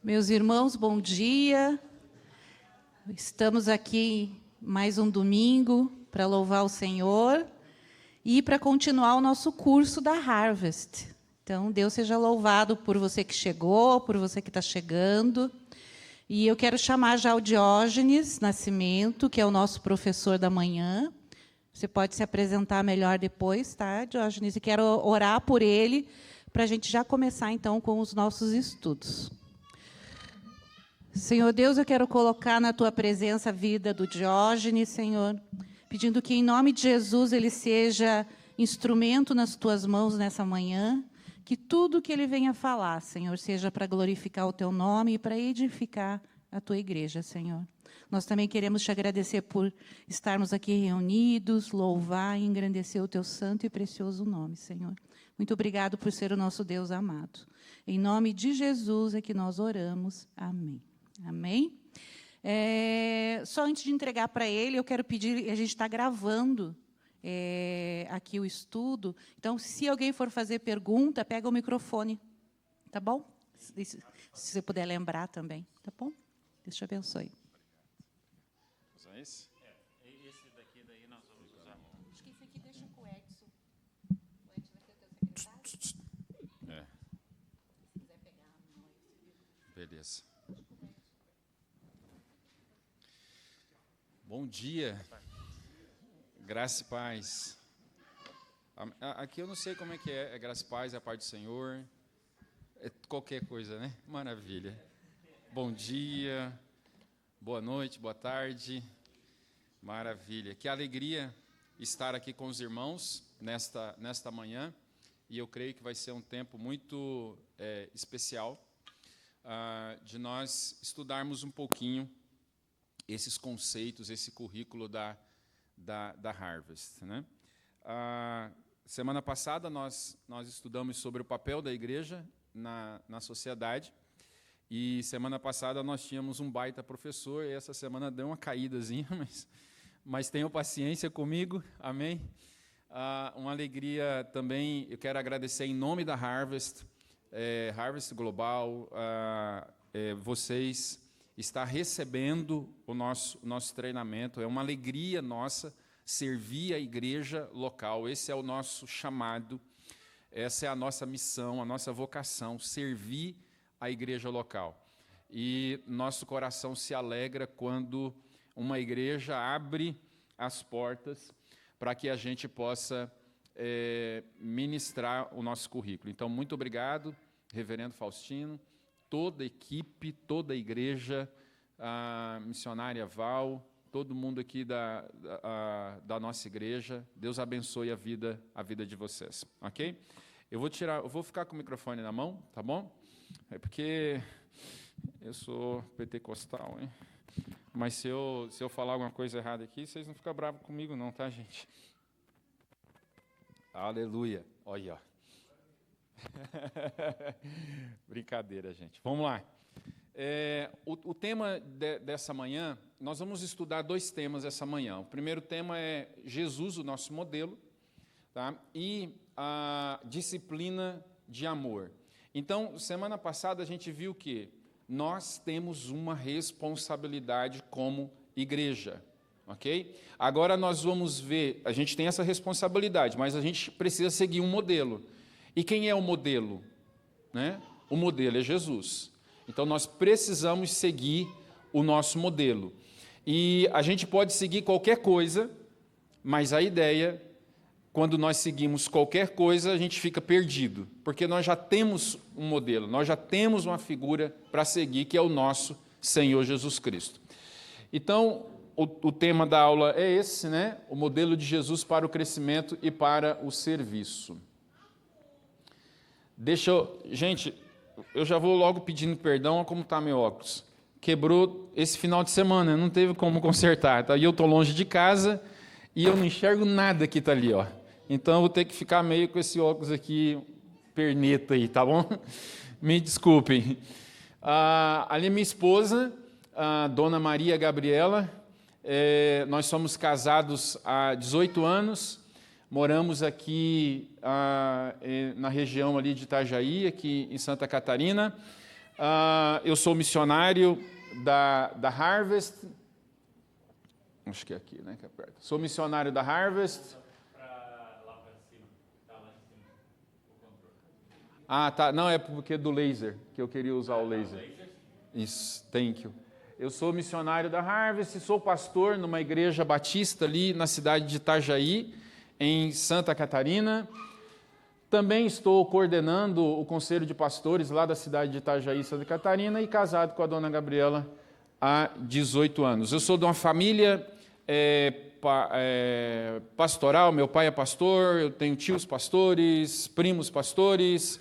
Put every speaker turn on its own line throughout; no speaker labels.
Meus irmãos, bom dia. Estamos aqui mais um domingo para louvar o Senhor e para continuar o nosso curso da Harvest. Então, Deus seja louvado por você que chegou, por você que está chegando. E eu quero chamar já o Diógenes Nascimento, que é o nosso professor da manhã. Você pode se apresentar melhor depois, tá, Diógenes? E quero orar por ele, para a gente já começar, então, com os nossos estudos. Senhor Deus, eu quero colocar na Tua presença a vida do Diógenes, Senhor, pedindo que, em nome de Jesus, ele seja instrumento nas Tuas mãos nessa manhã, que tudo que ele venha falar, Senhor, seja para glorificar o Teu nome e para edificar a Tua igreja, Senhor. Nós também queremos Te agradecer por estarmos aqui reunidos, louvar e engrandecer o Teu santo e precioso nome, Senhor. Muito obrigado por ser o nosso Deus amado. Em nome de Jesus é que nós oramos. Amém. Amém? Só antes de entregar para ele, eu quero pedir, a gente está gravando aqui o estudo, então, se alguém for fazer pergunta, pega o microfone, tá bom? Se você puder lembrar também, tá bom? Deus te abençoe.
Usar esse?
Esse daqui daí nós vamos usar.
Acho que esse aqui deixa com o Edson. O Edson vai ser o teu secretário? Se quiser pegar a mão.
Beleza. Bom dia, graça e paz. Aqui eu não sei como é que é graça e paz, é a paz do Senhor, é qualquer coisa, né? Maravilha. Bom dia, boa noite, boa tarde, maravilha. Que alegria estar aqui com os irmãos nesta manhã, e eu creio que vai ser um tempo muito especial de nós estudarmos um pouquinho esses conceitos, esse currículo da Harvest, né? Semana passada nós estudamos sobre o papel da igreja na sociedade, e semana passada nós tínhamos um baita professor, e essa semana deu uma caídazinha, mas tenham paciência comigo, amém? Uma alegria também, eu quero agradecer em nome da Harvest, Harvest Global, vocês está recebendo o nosso treinamento. É uma alegria nossa servir a igreja local. Esse é o nosso chamado, essa é a nossa missão, a nossa vocação, servir a igreja local. E nosso coração se alegra quando uma igreja abre as portas para que a gente possa ministrar o nosso currículo. Então, muito obrigado, reverendo Faustino, toda a equipe, toda a igreja, a missionária Val, todo mundo aqui da nossa igreja. Deus abençoe a vida de vocês, ok? Eu vou ficar com o microfone na mão, tá bom? É porque eu sou pentecostal, hein? Mas se eu falar alguma coisa errada aqui, vocês não ficam bravos comigo não, tá, gente? Aleluia. Olha, brincadeira, gente. Vamos lá. O tema dessa manhã, nós vamos estudar dois temas essa manhã. O primeiro tema é Jesus, o nosso modelo, tá? E a disciplina de amor. Então, semana passada a gente viu que nós temos uma responsabilidade como igreja, ok? Agora nós vamos ver, a gente tem essa responsabilidade, mas a gente precisa seguir um modelo. E quem é o modelo? Né? O modelo é Jesus. Então, nós precisamos seguir o nosso modelo. E a gente pode seguir qualquer coisa, mas a ideia, quando nós seguimos qualquer coisa, a gente fica perdido, porque nós já temos um modelo, nós já temos uma figura para seguir, que é o nosso Senhor Jesus Cristo. Então, o tema da aula é esse, né? O modelo de Jesus para o crescimento e para o serviço. Gente, eu já vou logo pedindo perdão a como está meu óculos. Quebrou esse final de semana, não teve como consertar. Tá? E eu estou longe de casa e eu não enxergo nada que está ali. Ó. Então, eu vou ter que ficar meio com esse óculos aqui, perneta aí, tá bom? Me desculpem. Ali minha esposa, a dona Maria Gabriela, nós somos casados há 18 anos, moramos aqui na região ali de Itajaí, aqui em Santa Catarina. Eu sou missionário da Harvest. Acho que é aqui, né? Que é perto. Sou missionário da Harvest. Ah, tá. Não, é porque do laser, que eu queria usar o laser. Isso, thank you. Eu sou missionário da Harvest, sou pastor numa igreja batista ali na cidade de Itajaí, em Santa Catarina. Também estou coordenando o conselho de pastores lá da cidade de Itajaí, Santa Catarina, e casado com a dona Gabriela há 18 anos. Eu sou de uma família pastoral, meu pai é pastor, eu tenho tios pastores, primos pastores,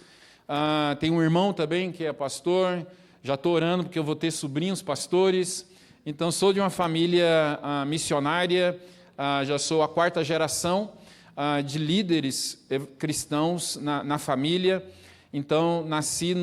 tenho um irmão também que é pastor, já estou orando porque eu vou ter sobrinhos pastores, então sou de uma família missionária, já sou a 4ª geração de líderes cristãos na família. Então, nasci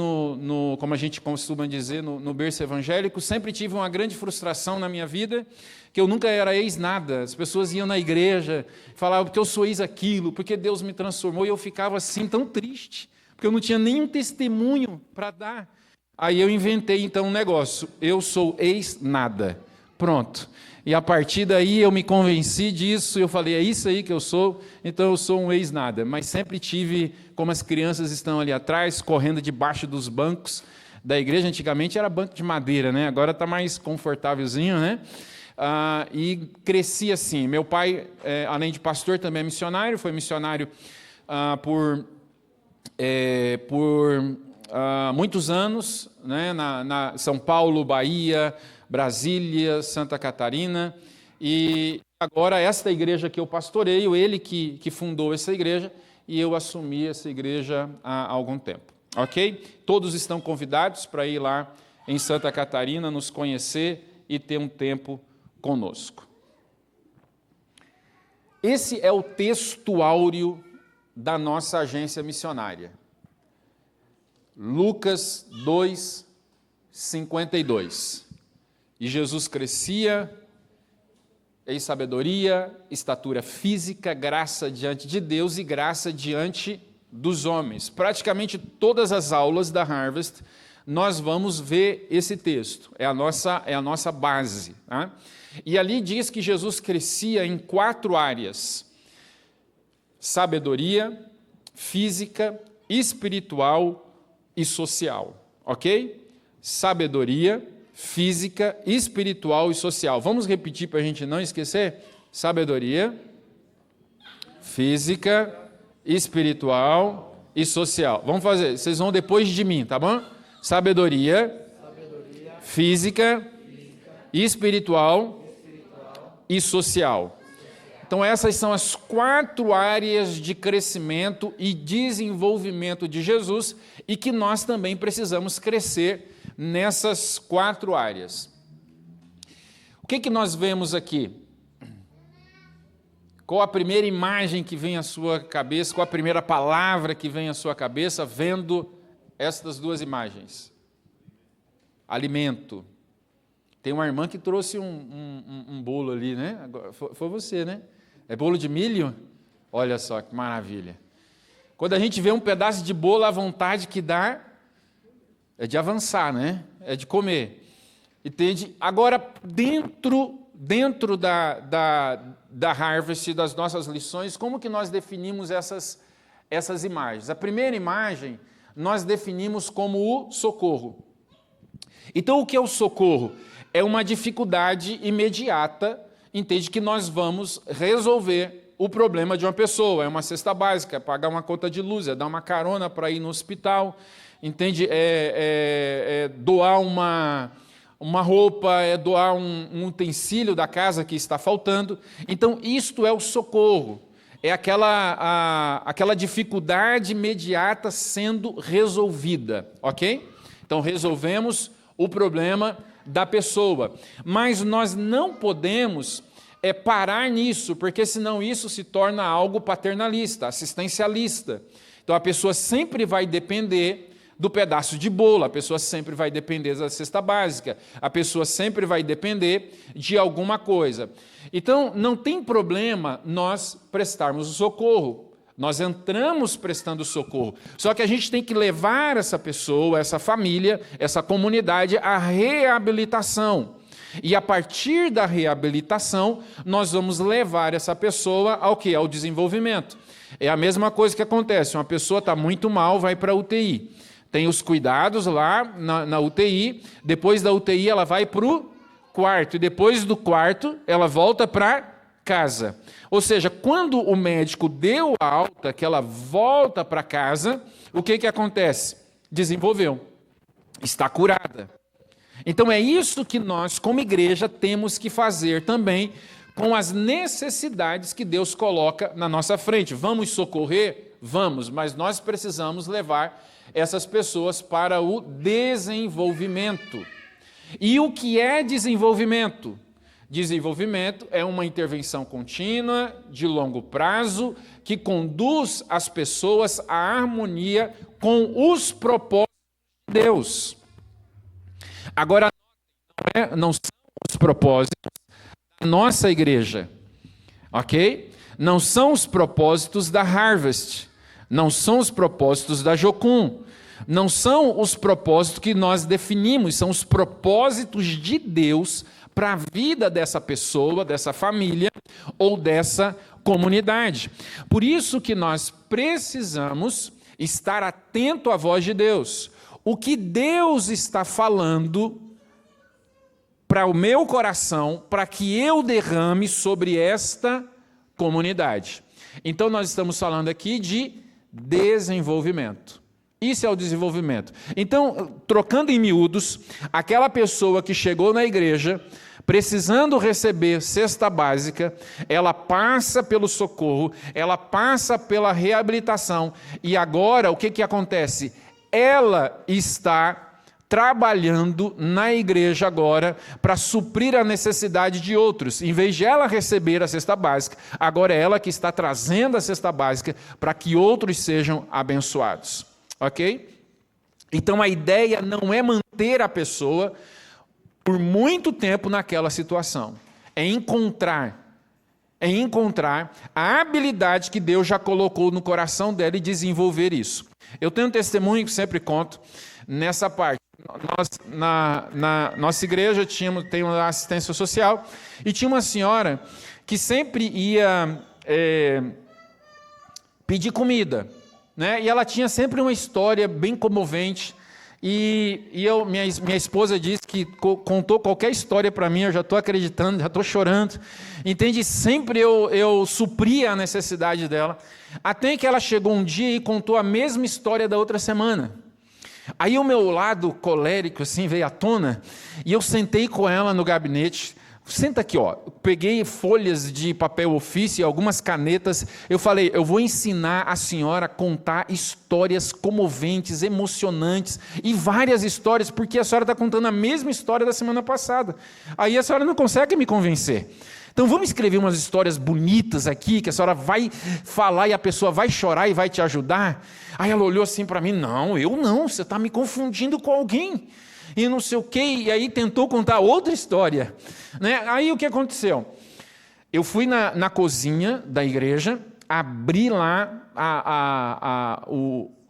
como a gente costuma dizer, no berço evangélico. Sempre tive uma grande frustração na minha vida, que eu nunca era ex-nada. As pessoas iam na igreja, falavam porque eu sou ex-aquilo, porque Deus me transformou, e eu ficava assim tão triste, porque eu não tinha nenhum testemunho para dar. Aí eu inventei então um negócio, eu sou ex-nada. Pronto. E a partir daí eu me convenci disso, eu falei, é isso aí que eu sou, então eu sou um ex-nada. Mas sempre tive, como as crianças estão ali atrás, correndo debaixo dos bancos da igreja. Antigamente era banco de madeira, né? Agora está mais confortávelzinho, né? E cresci assim. Meu pai, além de pastor, também é missionário, foi missionário por muitos anos, né? na São Paulo, Bahia, Brasília, Santa Catarina, e agora esta igreja que eu pastoreio, ele que fundou essa igreja, e eu assumi essa igreja há algum tempo, ok? Todos estão convidados para ir lá em Santa Catarina, nos conhecer e ter um tempo conosco. Esse é o texto áureo da nossa agência missionária. Lucas 2, 52. E Jesus crescia em sabedoria, estatura física, graça diante de Deus e graça diante dos homens. Praticamente todas as aulas da Harvest, nós vamos ver esse texto. É a nossa base. Tá? E ali diz que Jesus crescia em 4 áreas: sabedoria, física, espiritual e social. Ok? Sabedoria, física, espiritual e social. Vamos repetir para a gente não esquecer? Sabedoria, física, espiritual e social. Vamos fazer, vocês vão depois de mim, tá bom? Sabedoria, física, espiritual e social. Então essas são as 4 áreas de crescimento e desenvolvimento de Jesus, e que nós também precisamos crescer nessas 4 áreas. O que nós vemos aqui? Qual a primeira imagem que vem à sua cabeça? Qual a primeira palavra que vem à sua cabeça vendo estas 2 imagens? Alimento. Tem uma irmã que trouxe um bolo ali, né? Agora, foi você, né? É bolo de milho? Olha só que maravilha. Quando a gente vê um pedaço de bolo, a vontade que dá é de avançar, né? É de comer. Entende? Agora, dentro da Harvest, das nossas lições, como que nós definimos essas imagens? A primeira imagem, nós definimos como o socorro. Então, o que é o socorro? É uma dificuldade imediata, entende, que nós vamos resolver o problema de uma pessoa. É uma cesta básica, é pagar uma conta de luz, é dar uma carona para ir no hospital, entende? É doar uma roupa, é doar um utensílio da casa que está faltando. Então, isto é o socorro. É aquela dificuldade imediata sendo resolvida, ok? Então, resolvemos o problema da pessoa. Mas nós não podemos parar nisso, porque senão isso se torna algo paternalista, assistencialista. Então, a pessoa sempre vai depender do pedaço de bolo, a pessoa sempre vai depender da cesta básica, a pessoa sempre vai depender de alguma coisa. Então, não tem problema nós prestarmos o socorro. Nós entramos prestando socorro. Só que a gente tem que levar essa pessoa, essa família, essa comunidade à reabilitação. E a partir da reabilitação, nós vamos levar essa pessoa ao quê? Ao desenvolvimento. É a mesma coisa que acontece. Uma pessoa está muito mal, vai para a UTI. Tem os cuidados lá na UTI. Depois da UTI, ela vai para o quarto. E depois do quarto, ela volta para casa. Ou seja, quando o médico deu a alta, que ela volta para casa, o que acontece? Desenvolveu. Está curada. Então é isso que nós, como igreja, temos que fazer também com as necessidades que Deus coloca na nossa frente. Vamos socorrer? Vamos, mas nós precisamos levar essas pessoas para o desenvolvimento. E o que é desenvolvimento? Desenvolvimento é uma intervenção contínua, de longo prazo, que conduz as pessoas à harmonia com os propósitos de Deus. Agora, não são os propósitos da nossa igreja, ok? Não são os propósitos da Harvest, não são os propósitos da Jocum, não são os propósitos que nós definimos, são os propósitos de Deus para a vida dessa pessoa, dessa família ou dessa comunidade. Por isso que nós precisamos estar atento à voz de Deus. O que Deus está falando para o meu coração, para que eu derrame sobre esta comunidade. Então, nós estamos falando aqui de desenvolvimento. Isso é o desenvolvimento. Então, trocando em miúdos, aquela pessoa que chegou na igreja, precisando receber cesta básica, ela passa pelo socorro, ela passa pela reabilitação, e agora, o que acontece? Ela está trabalhando na igreja agora para suprir a necessidade de outros. Em vez de ela receber a cesta básica, agora é ela que está trazendo a cesta básica para que outros sejam abençoados. Ok? Então a ideia não é manter a pessoa por muito tempo naquela situação. É encontrar a habilidade que Deus já colocou no coração dela e desenvolver isso. Eu tenho um testemunho que sempre conto nessa parte. Nós, na nossa igreja, tem uma assistência social, e tinha uma senhora que sempre ia pedir comida, né? E ela tinha sempre uma história bem comovente. Minha esposa disse que contou qualquer história para mim, eu já estou acreditando, já estou chorando. Entende? Sempre eu supria a necessidade dela. Até que ela chegou um dia e contou a mesma história da outra semana. Aí o meu lado colérico assim veio à tona, e eu sentei com ela no gabinete. Senta aqui, ó. Peguei folhas de papel ofício e algumas canetas. Eu falei, eu vou ensinar a senhora a contar histórias comoventes, emocionantes, e várias histórias, porque a senhora está contando a mesma história da semana passada. Aí a senhora não consegue me convencer. Então vamos escrever umas histórias bonitas aqui, que a senhora vai falar e a pessoa vai chorar e vai te ajudar. Aí ela olhou assim para mim, não, eu não, você está me confundindo com alguém. E não sei o quê, e aí tentou contar outra história. Né? Aí o que aconteceu? Eu fui na cozinha da igreja, abri lá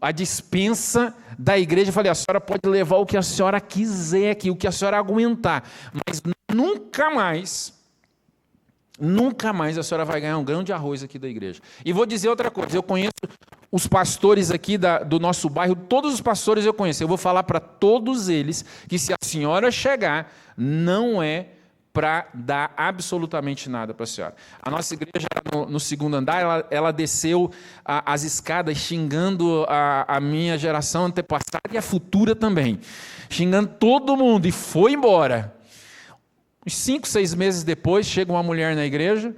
a despensa da igreja e falei, a senhora pode levar o que a senhora quiser aqui, o que a senhora aguentar, mas nunca mais a senhora vai ganhar um grão de arroz aqui da igreja. E vou dizer outra coisa, eu conheço os pastores aqui do nosso bairro, todos os pastores eu conheço, eu vou falar para todos eles que se a senhora chegar, não é para dar absolutamente nada para a senhora. A nossa igreja, no segundo andar, ela desceu as escadas xingando a minha geração antepassada e a futura também, xingando todo mundo, e foi embora. Uns 5, 6 meses depois, chega uma mulher na igreja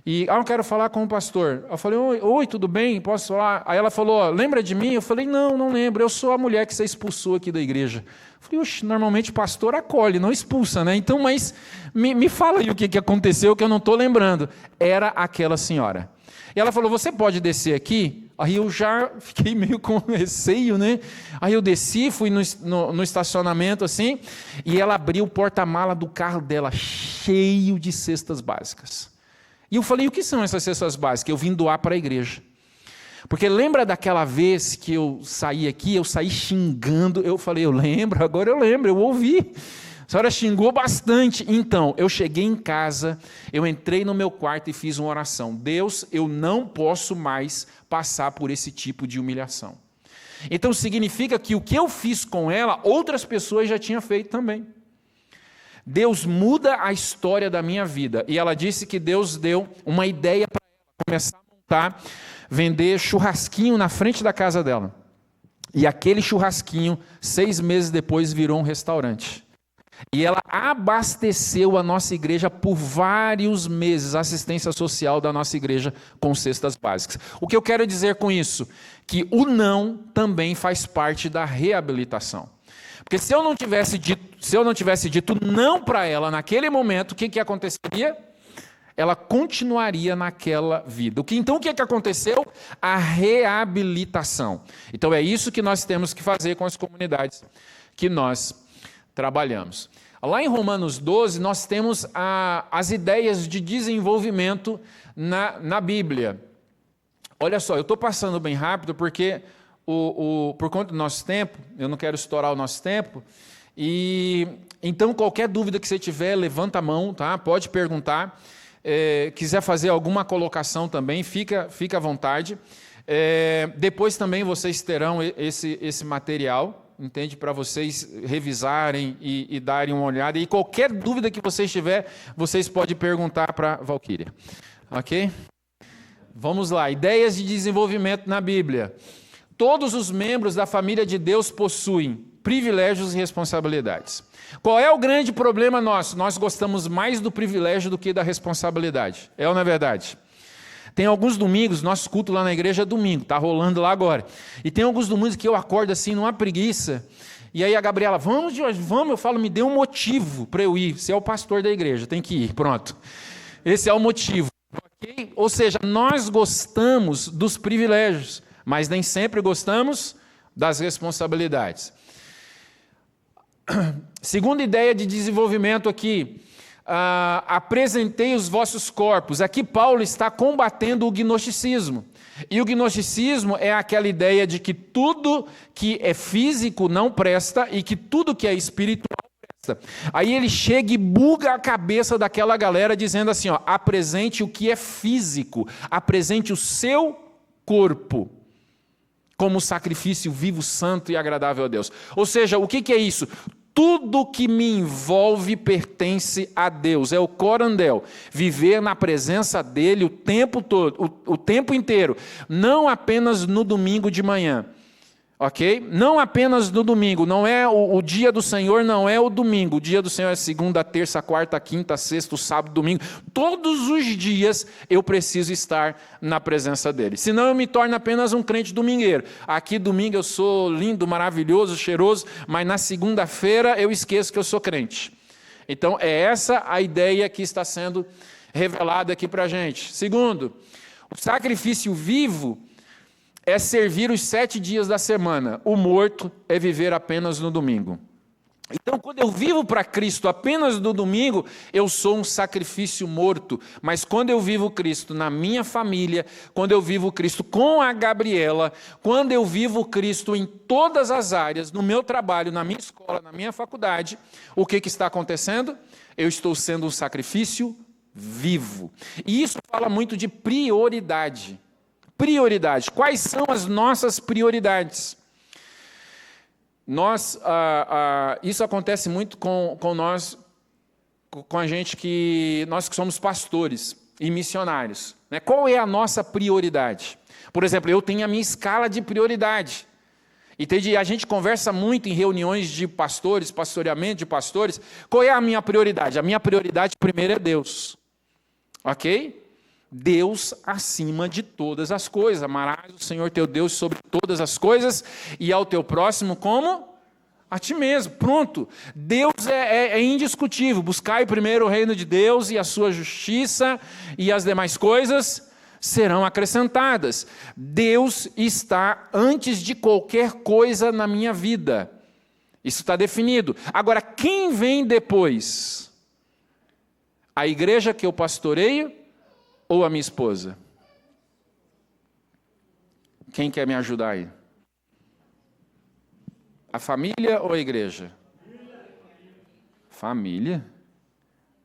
e, eu quero falar com o pastor. Eu falei, oi, tudo bem? Posso falar? Aí ela falou, lembra de mim? Eu falei, não lembro, eu sou a mulher que você expulsou aqui da igreja. Eu falei, normalmente pastor acolhe, não expulsa, né? Então, mas me fala aí o que aconteceu que eu não estou lembrando. Era aquela senhora. E ela falou, você pode descer aqui? Aí eu já fiquei meio com receio, né? Aí eu desci, fui no estacionamento assim, e ela abriu o porta-mala do carro dela, cheio de cestas básicas. E eu falei, o que são essas cestas básicas? Eu vim doar para a igreja. Porque lembra daquela vez que eu saí aqui, eu saí xingando, eu falei, eu lembro, agora eu lembro, eu ouvi. A senhora xingou bastante. Então, eu cheguei em casa, eu entrei no meu quarto e fiz uma oração. Deus, eu não posso mais passar por esse tipo de humilhação. Então, significa que o que eu fiz com ela, outras pessoas já tinham feito também. Deus muda a história da minha vida. E ela disse que Deus deu uma ideia para ela começar a montar, vender churrasquinho na frente da casa dela. E aquele churrasquinho, 6 meses depois, virou um restaurante. E ela abasteceu a nossa igreja por vários meses, a assistência social da nossa igreja com cestas básicas. O que eu quero dizer com isso? Que o não também faz parte da reabilitação. Porque se eu não tivesse dito não para ela naquele momento, o que aconteceria? Ela continuaria naquela vida. Então o que aconteceu? A reabilitação. Então é isso que nós temos que fazer com as comunidades que nós trabalhamos. Lá em Romanos 12, nós temos as ideias de desenvolvimento na Bíblia. Olha só, eu estou passando bem rápido porque, por conta do nosso tempo, eu não quero estourar o nosso tempo, e então qualquer dúvida que você tiver, levanta a mão, tá? Pode perguntar. Quiser fazer alguma colocação também, fica à vontade. Depois também vocês terão esse material, entende? Para vocês revisarem e darem uma olhada. E qualquer dúvida que vocês tiverem, vocês podem perguntar para a Valquíria. Ok? Vamos lá. Ideias de desenvolvimento na Bíblia. Todos os membros da família de Deus possuem privilégios e responsabilidades. Qual é o grande problema nosso? Nós gostamos mais do privilégio do que da responsabilidade. É ou não é verdade? Tem alguns domingos, nosso culto lá na igreja é domingo, está rolando lá agora. E tem alguns domingos que eu acordo assim, numa preguiça. E aí a Gabriela, vamos, Jorge, vamos. Eu falo, me dê um motivo para eu ir. Você é o pastor da igreja, tem que ir, pronto. Esse é o motivo. Okay? Ou seja, nós gostamos dos privilégios, mas nem sempre gostamos das responsabilidades. Segunda ideia de desenvolvimento aqui. Apresentei os vossos corpos. Aqui Paulo está combatendo o gnosticismo. E o gnosticismo é aquela ideia de que tudo que é físico não presta e que tudo que é espiritual presta. Aí ele chega e buga a cabeça daquela galera dizendo assim, ó, apresente o que é físico, apresente o seu corpo como sacrifício vivo, santo e agradável a Deus. Ou seja, o que é isso? Tudo que me envolve pertence a Deus, é o corandel, viver na presença dele o tempo todo, o tempo inteiro, não apenas no domingo de manhã, ok? Não apenas no domingo, não é o dia do Senhor, não é o domingo, o dia do Senhor é segunda, terça, quarta, quinta, sexta, sábado, domingo, todos os dias eu preciso estar na presença dele, senão eu me torno apenas um crente domingueiro. Aqui domingo eu sou lindo, maravilhoso, cheiroso, mas na segunda-feira eu esqueço que eu sou crente. Então é essa a ideia que está sendo revelada aqui para a gente. Segundo, o sacrifício vivo é servir os 7 dias da semana. O morto é viver apenas no domingo. Então, quando eu vivo para Cristo apenas no domingo, eu sou um sacrifício morto. Mas quando eu vivo Cristo na minha família, quando eu vivo Cristo com a Gabriela, quando eu vivo Cristo em todas as áreas, no meu trabalho, na minha escola, na minha faculdade, o que está acontecendo? Eu estou sendo um sacrifício vivo. E isso fala muito de prioridade. Prioridade. Quais são as nossas prioridades? Isso acontece muito com nós, com a gente nós que somos pastores e missionários. Né? Qual é a nossa prioridade? Por exemplo, eu tenho a minha escala de prioridade. E a gente conversa muito em reuniões de pastores, pastoreamento de pastores. Qual é a minha prioridade? A minha prioridade primeiro é Deus. Ok? Deus acima de todas as coisas. Amarás o Senhor teu Deus sobre todas as coisas e ao teu próximo como? A ti mesmo. Pronto. Deus é indiscutível. Buscai primeiro o reino de Deus e a sua justiça e as demais coisas serão acrescentadas. Deus está antes de qualquer coisa na minha vida. Isso está definido. Agora, quem vem depois? A igreja que eu pastoreio ou a minha esposa? Quem quer me ajudar aí? A família ou a igreja? Família?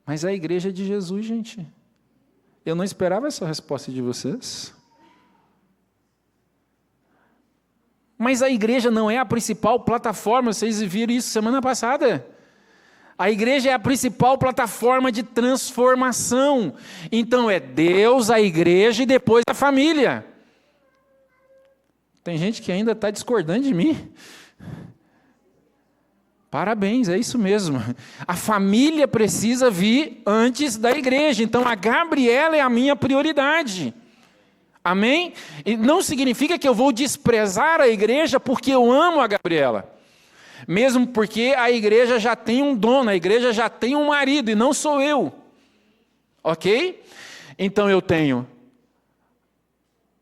Mas a igreja é de Jesus, gente. Eu não esperava essa resposta de vocês. Mas a igreja não é a principal plataforma, vocês viram isso semana passada. A igreja é a principal plataforma de transformação. Então é Deus, a igreja e depois a família. Tem gente que ainda está discordando de mim. Parabéns, é isso mesmo. A família precisa vir antes da igreja. Então a Gabriela é a minha prioridade. Amém? E não significa que eu vou desprezar a igreja porque eu amo a Gabriela. Mesmo porque a igreja já tem um dono, a igreja já tem um marido e não sou eu. Ok? Então eu tenho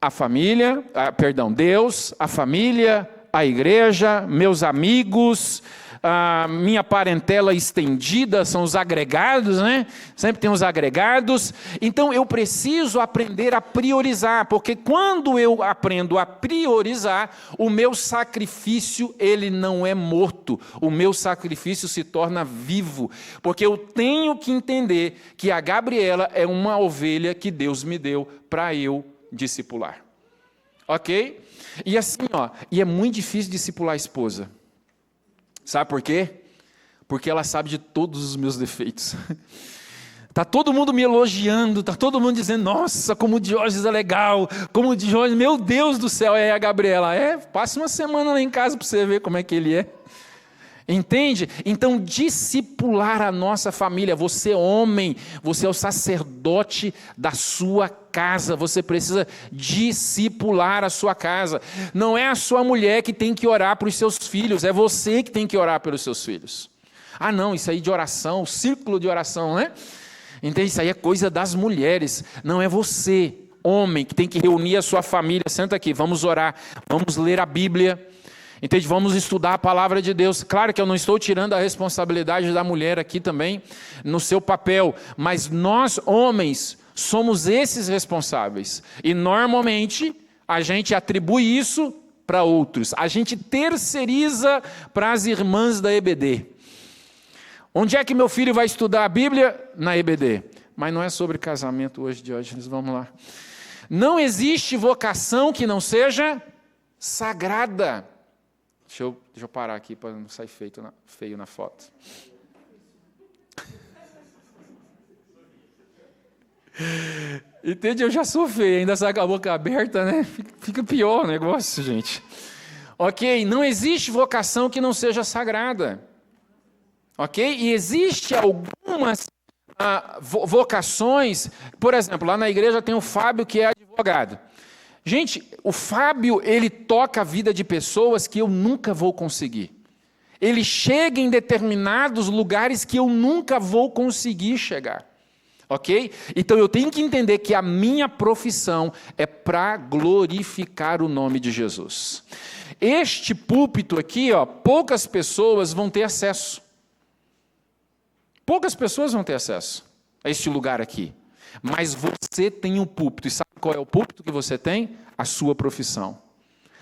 a família, Deus, a família, a igreja, meus amigos, a minha parentela estendida, são os agregados, né? Sempre tem os agregados. Então eu preciso aprender a priorizar, porque quando eu aprendo a priorizar, o meu sacrifício, ele não é morto, o meu sacrifício se torna vivo, porque eu tenho que entender que a Gabriela é uma ovelha que Deus me deu para eu discipular. Ok? E assim, e é muito difícil discipular a esposa. Sabe por quê? Porque ela sabe de todos os meus defeitos. Está todo mundo me elogiando, está todo mundo dizendo, nossa, como o Diógenes é legal, como o Diógenes, meu Deus do céu, é a Gabriela. Passa uma semana lá em casa para você ver como é que ele é. Entende? Então, discipular a nossa família. Você, homem, você é o sacerdote da sua casa. Você precisa discipular a sua casa. Não é a sua mulher que tem que orar para os seus filhos, é você que tem que orar pelos seus filhos. Ah, não, isso aí de oração, círculo de oração, né? Entende? Isso aí é coisa das mulheres. Não é você, homem, que tem que reunir a sua família. Senta aqui, vamos orar, vamos ler a Bíblia. Entende? Vamos estudar a palavra de Deus. Claro que eu não estou tirando a responsabilidade da mulher aqui também, no seu papel, mas nós, homens, somos esses responsáveis. E normalmente a gente atribui isso para outros. A gente terceiriza para as irmãs da EBD. Onde é que meu filho vai estudar a Bíblia? Na EBD. Mas não é sobre casamento hoje, Diógenes, vamos lá. Não existe vocação que não seja sagrada. Deixa eu parar aqui para não sair feio na foto. Entende? Eu já sou feio, ainda sai com a boca aberta, né? Fica pior o negócio, gente. Ok? Não existe vocação que não seja sagrada. Ok? E existe algumas vocações, por exemplo, lá na igreja tem o Fábio que é advogado. Gente, o Fábio, ele toca a vida de pessoas que eu nunca vou conseguir. Ele chega em determinados lugares que eu nunca vou conseguir chegar. Ok? Então eu tenho que entender que a minha profissão é para glorificar o nome de Jesus. Este púlpito aqui, poucas pessoas vão ter acesso. Poucas pessoas vão ter acesso a este lugar aqui. Mas você tem um púlpito. E sabe qual é o púlpito que você tem? A sua profissão.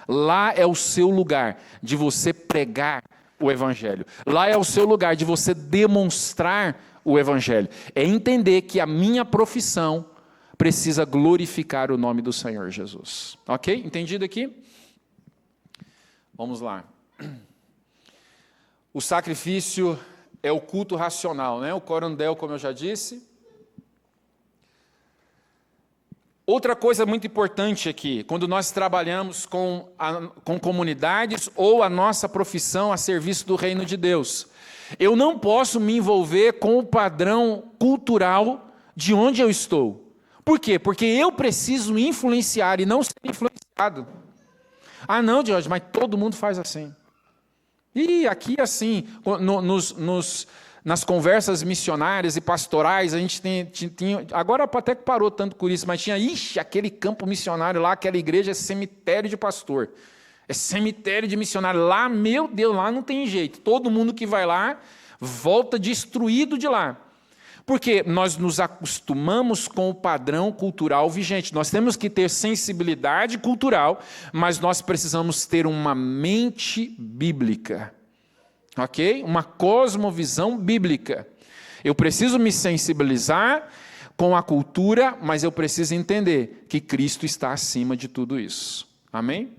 Lá é o seu lugar de você pregar o Evangelho. Lá é o seu lugar de você demonstrar o Evangelho. É entender que a minha profissão precisa glorificar o nome do Senhor Jesus. Ok? Entendido aqui? Vamos lá. O sacrifício é o culto racional, né? O corandel, como eu já disse. Outra coisa muito importante aqui, quando nós trabalhamos com comunidades ou a nossa profissão a serviço do reino de Deus, eu não posso me envolver com o padrão cultural de onde eu estou. Por quê? Porque eu preciso influenciar e não ser influenciado. Ah, não, Jorge, mas todo mundo faz assim. E aqui assim, nas conversas missionárias e pastorais, a gente tinha, agora até que parou tanto por isso, mas tinha, aquele campo missionário lá, aquela igreja é cemitério de pastor, é cemitério de missionário, lá, meu Deus, lá não tem jeito, todo mundo que vai lá, volta destruído de lá. Porque nós nos acostumamos com o padrão cultural vigente. Nós temos que ter sensibilidade cultural, mas nós precisamos ter uma mente bíblica. Ok? Uma cosmovisão bíblica. Eu preciso me sensibilizar com a cultura, mas eu preciso entender que Cristo está acima de tudo isso. Amém?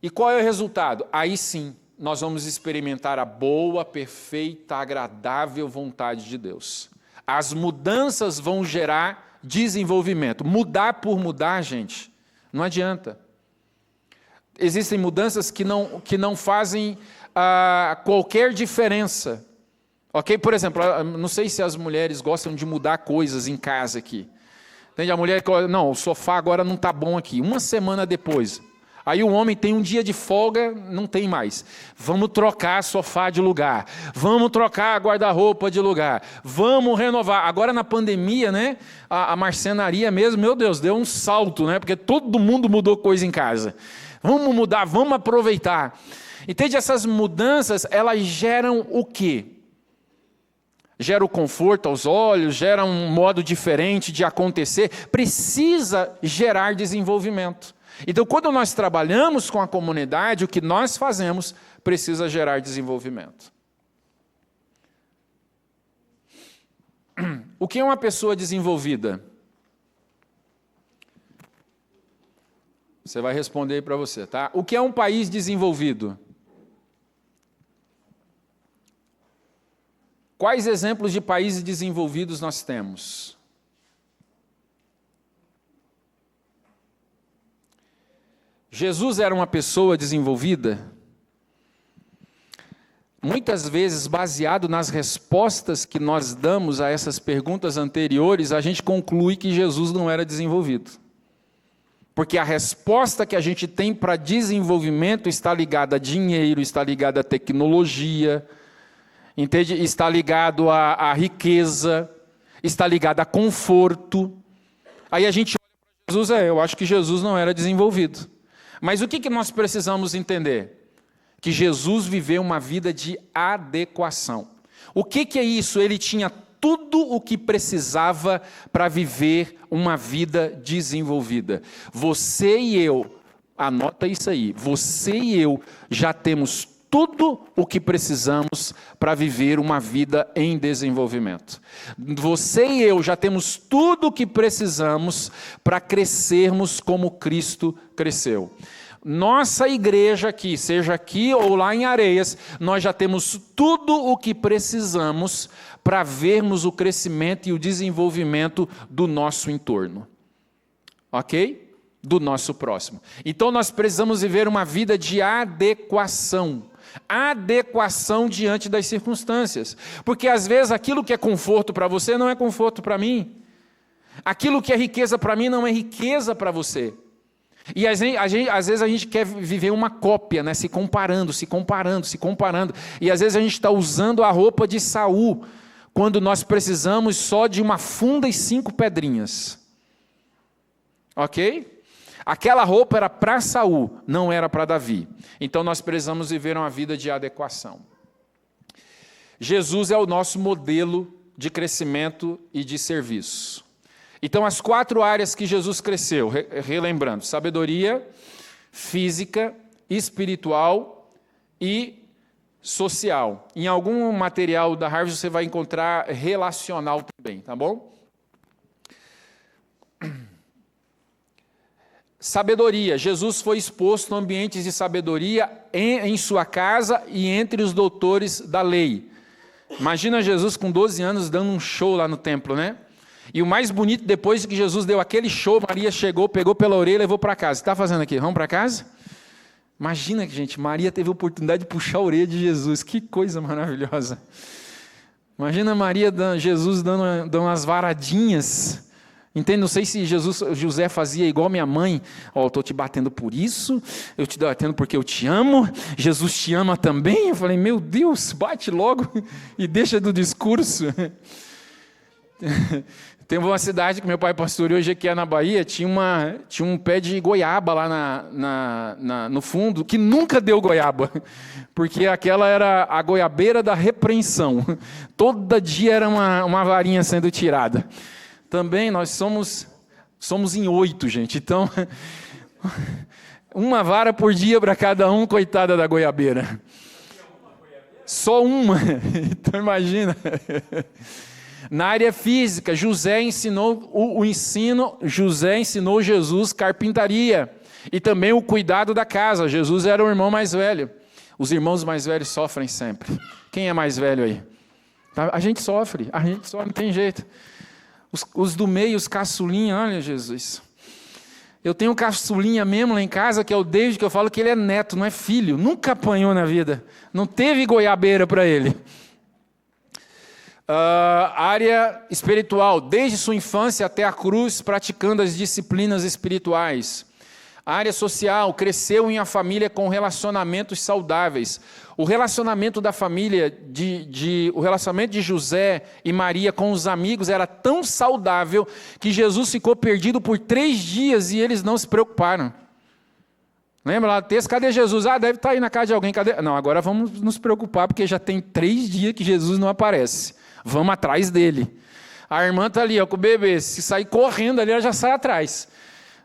E qual é o resultado? Aí sim, nós vamos experimentar a boa, perfeita, agradável vontade de Deus. As mudanças vão gerar desenvolvimento. Mudar por mudar, gente, não adianta. Existem mudanças que não fazem qualquer diferença. Ok? Por exemplo, não sei se as mulheres gostam de mudar coisas em casa aqui. Entende? A mulher que não, o sofá agora não está bom aqui. Uma semana depois, aí o homem tem um dia de folga, não tem mais. Vamos trocar sofá de lugar. Vamos trocar guarda-roupa de lugar. Vamos renovar. Agora na pandemia, né? A marcenaria mesmo, meu Deus, deu um salto, né? Porque todo mundo mudou coisa em casa. Vamos mudar, vamos aproveitar. Entende? Essas mudanças, elas geram o quê? Gera o conforto aos olhos, gera um modo diferente de acontecer, precisa gerar desenvolvimento. Então, quando nós trabalhamos com a comunidade, o que nós fazemos precisa gerar desenvolvimento. O que é uma pessoa desenvolvida? Você vai responder aí para você, tá? O que é um país desenvolvido? Quais exemplos de países desenvolvidos nós temos? Jesus era uma pessoa desenvolvida? Muitas vezes, baseado nas respostas que nós damos a essas perguntas anteriores, a gente conclui que Jesus não era desenvolvido. Porque a resposta que a gente tem para desenvolvimento está ligada a dinheiro, está ligada a tecnologia, entende? Está ligado à riqueza, está ligado a conforto. Aí a gente olha para Jesus, eu acho que Jesus não era desenvolvido. Mas o que nós precisamos entender? Que Jesus viveu uma vida de adequação. O que é isso? Ele tinha tudo o que precisava para viver uma vida desenvolvida. Você e eu, anota isso aí, você e eu já temos tudo o que precisamos para viver uma vida em desenvolvimento. Você e eu já temos tudo o que precisamos para crescermos como Cristo cresceu. Nossa igreja aqui, seja aqui ou lá em Areias, nós já temos tudo o que precisamos para vermos o crescimento e o desenvolvimento do nosso entorno. Ok? Do nosso próximo. Então nós precisamos viver uma vida de adequação. Adequação diante das circunstâncias. Porque às vezes aquilo que é conforto para você não é conforto para mim. Aquilo que é riqueza para mim não é riqueza para você. E às vezes a gente quer viver uma cópia, né? Se comparando. E às vezes a gente está usando a roupa de Saul, quando nós precisamos só de uma funda e 5 pedrinhas. Ok? Aquela roupa era para Saul, não era para Davi. Então nós precisamos viver uma vida de adequação. Jesus é o nosso modelo de crescimento e de serviço. Então, as 4 áreas que Jesus cresceu, relembrando, sabedoria, física, espiritual e social. Em algum material da Harvard você vai encontrar relacional também, tá bom? Sabedoria. Jesus foi exposto a ambientes de sabedoria em sua casa e entre os doutores da lei. Imagina Jesus com 12 anos dando um show lá no templo, né? E o mais bonito, depois que Jesus deu aquele show, Maria chegou, pegou pela orelha e levou para casa. O que está fazendo aqui? Vamos para casa? Imagina, gente, Maria teve a oportunidade de puxar a orelha de Jesus. Que coisa maravilhosa. Imagina Jesus dando umas varadinhas. Entende? Não sei se José fazia igual minha mãe. Eu estou te batendo por isso, eu te batendo porque eu te amo, Jesus te ama também. Eu falei, meu Deus, bate logo e deixa do discurso. Tem uma cidade que meu pai pastoreou hoje aqui na Bahia, tinha um pé de goiaba lá no fundo, que nunca deu goiaba, porque aquela era a goiabeira da repreensão. Todo dia era uma varinha sendo tirada. Também nós somos em 8, gente, então uma vara por dia para cada um, coitada da goiabeira. Só uma, então imagina. Na área física, José ensinou Jesus carpintaria e também o cuidado da casa. Jesus era o irmão mais velho. Os irmãos mais velhos sofrem sempre. Quem é mais velho aí? A gente sofre, não tem jeito. Os do meio, os caçulinha, olha Jesus. Eu tenho um caçulinha mesmo lá em casa, que é o David, que eu falo que ele é neto, não é filho. Nunca apanhou na vida. Não teve goiabeira para ele. Área espiritual, desde sua infância até a cruz, praticando as disciplinas espirituais. Área social, cresceu em uma família com relacionamentos saudáveis. O relacionamento da família, o relacionamento de José e Maria com os amigos era tão saudável que Jesus ficou perdido por 3 dias e eles não se preocuparam. Lembra lá do texto? Cadê Jesus? Deve estar aí na casa de alguém. Cadê? Não, agora vamos nos preocupar, porque já tem 3 dias que Jesus não aparece. Vamos atrás dele. A irmã está ali, com o bebê. Se sair correndo ali, ela já sai atrás.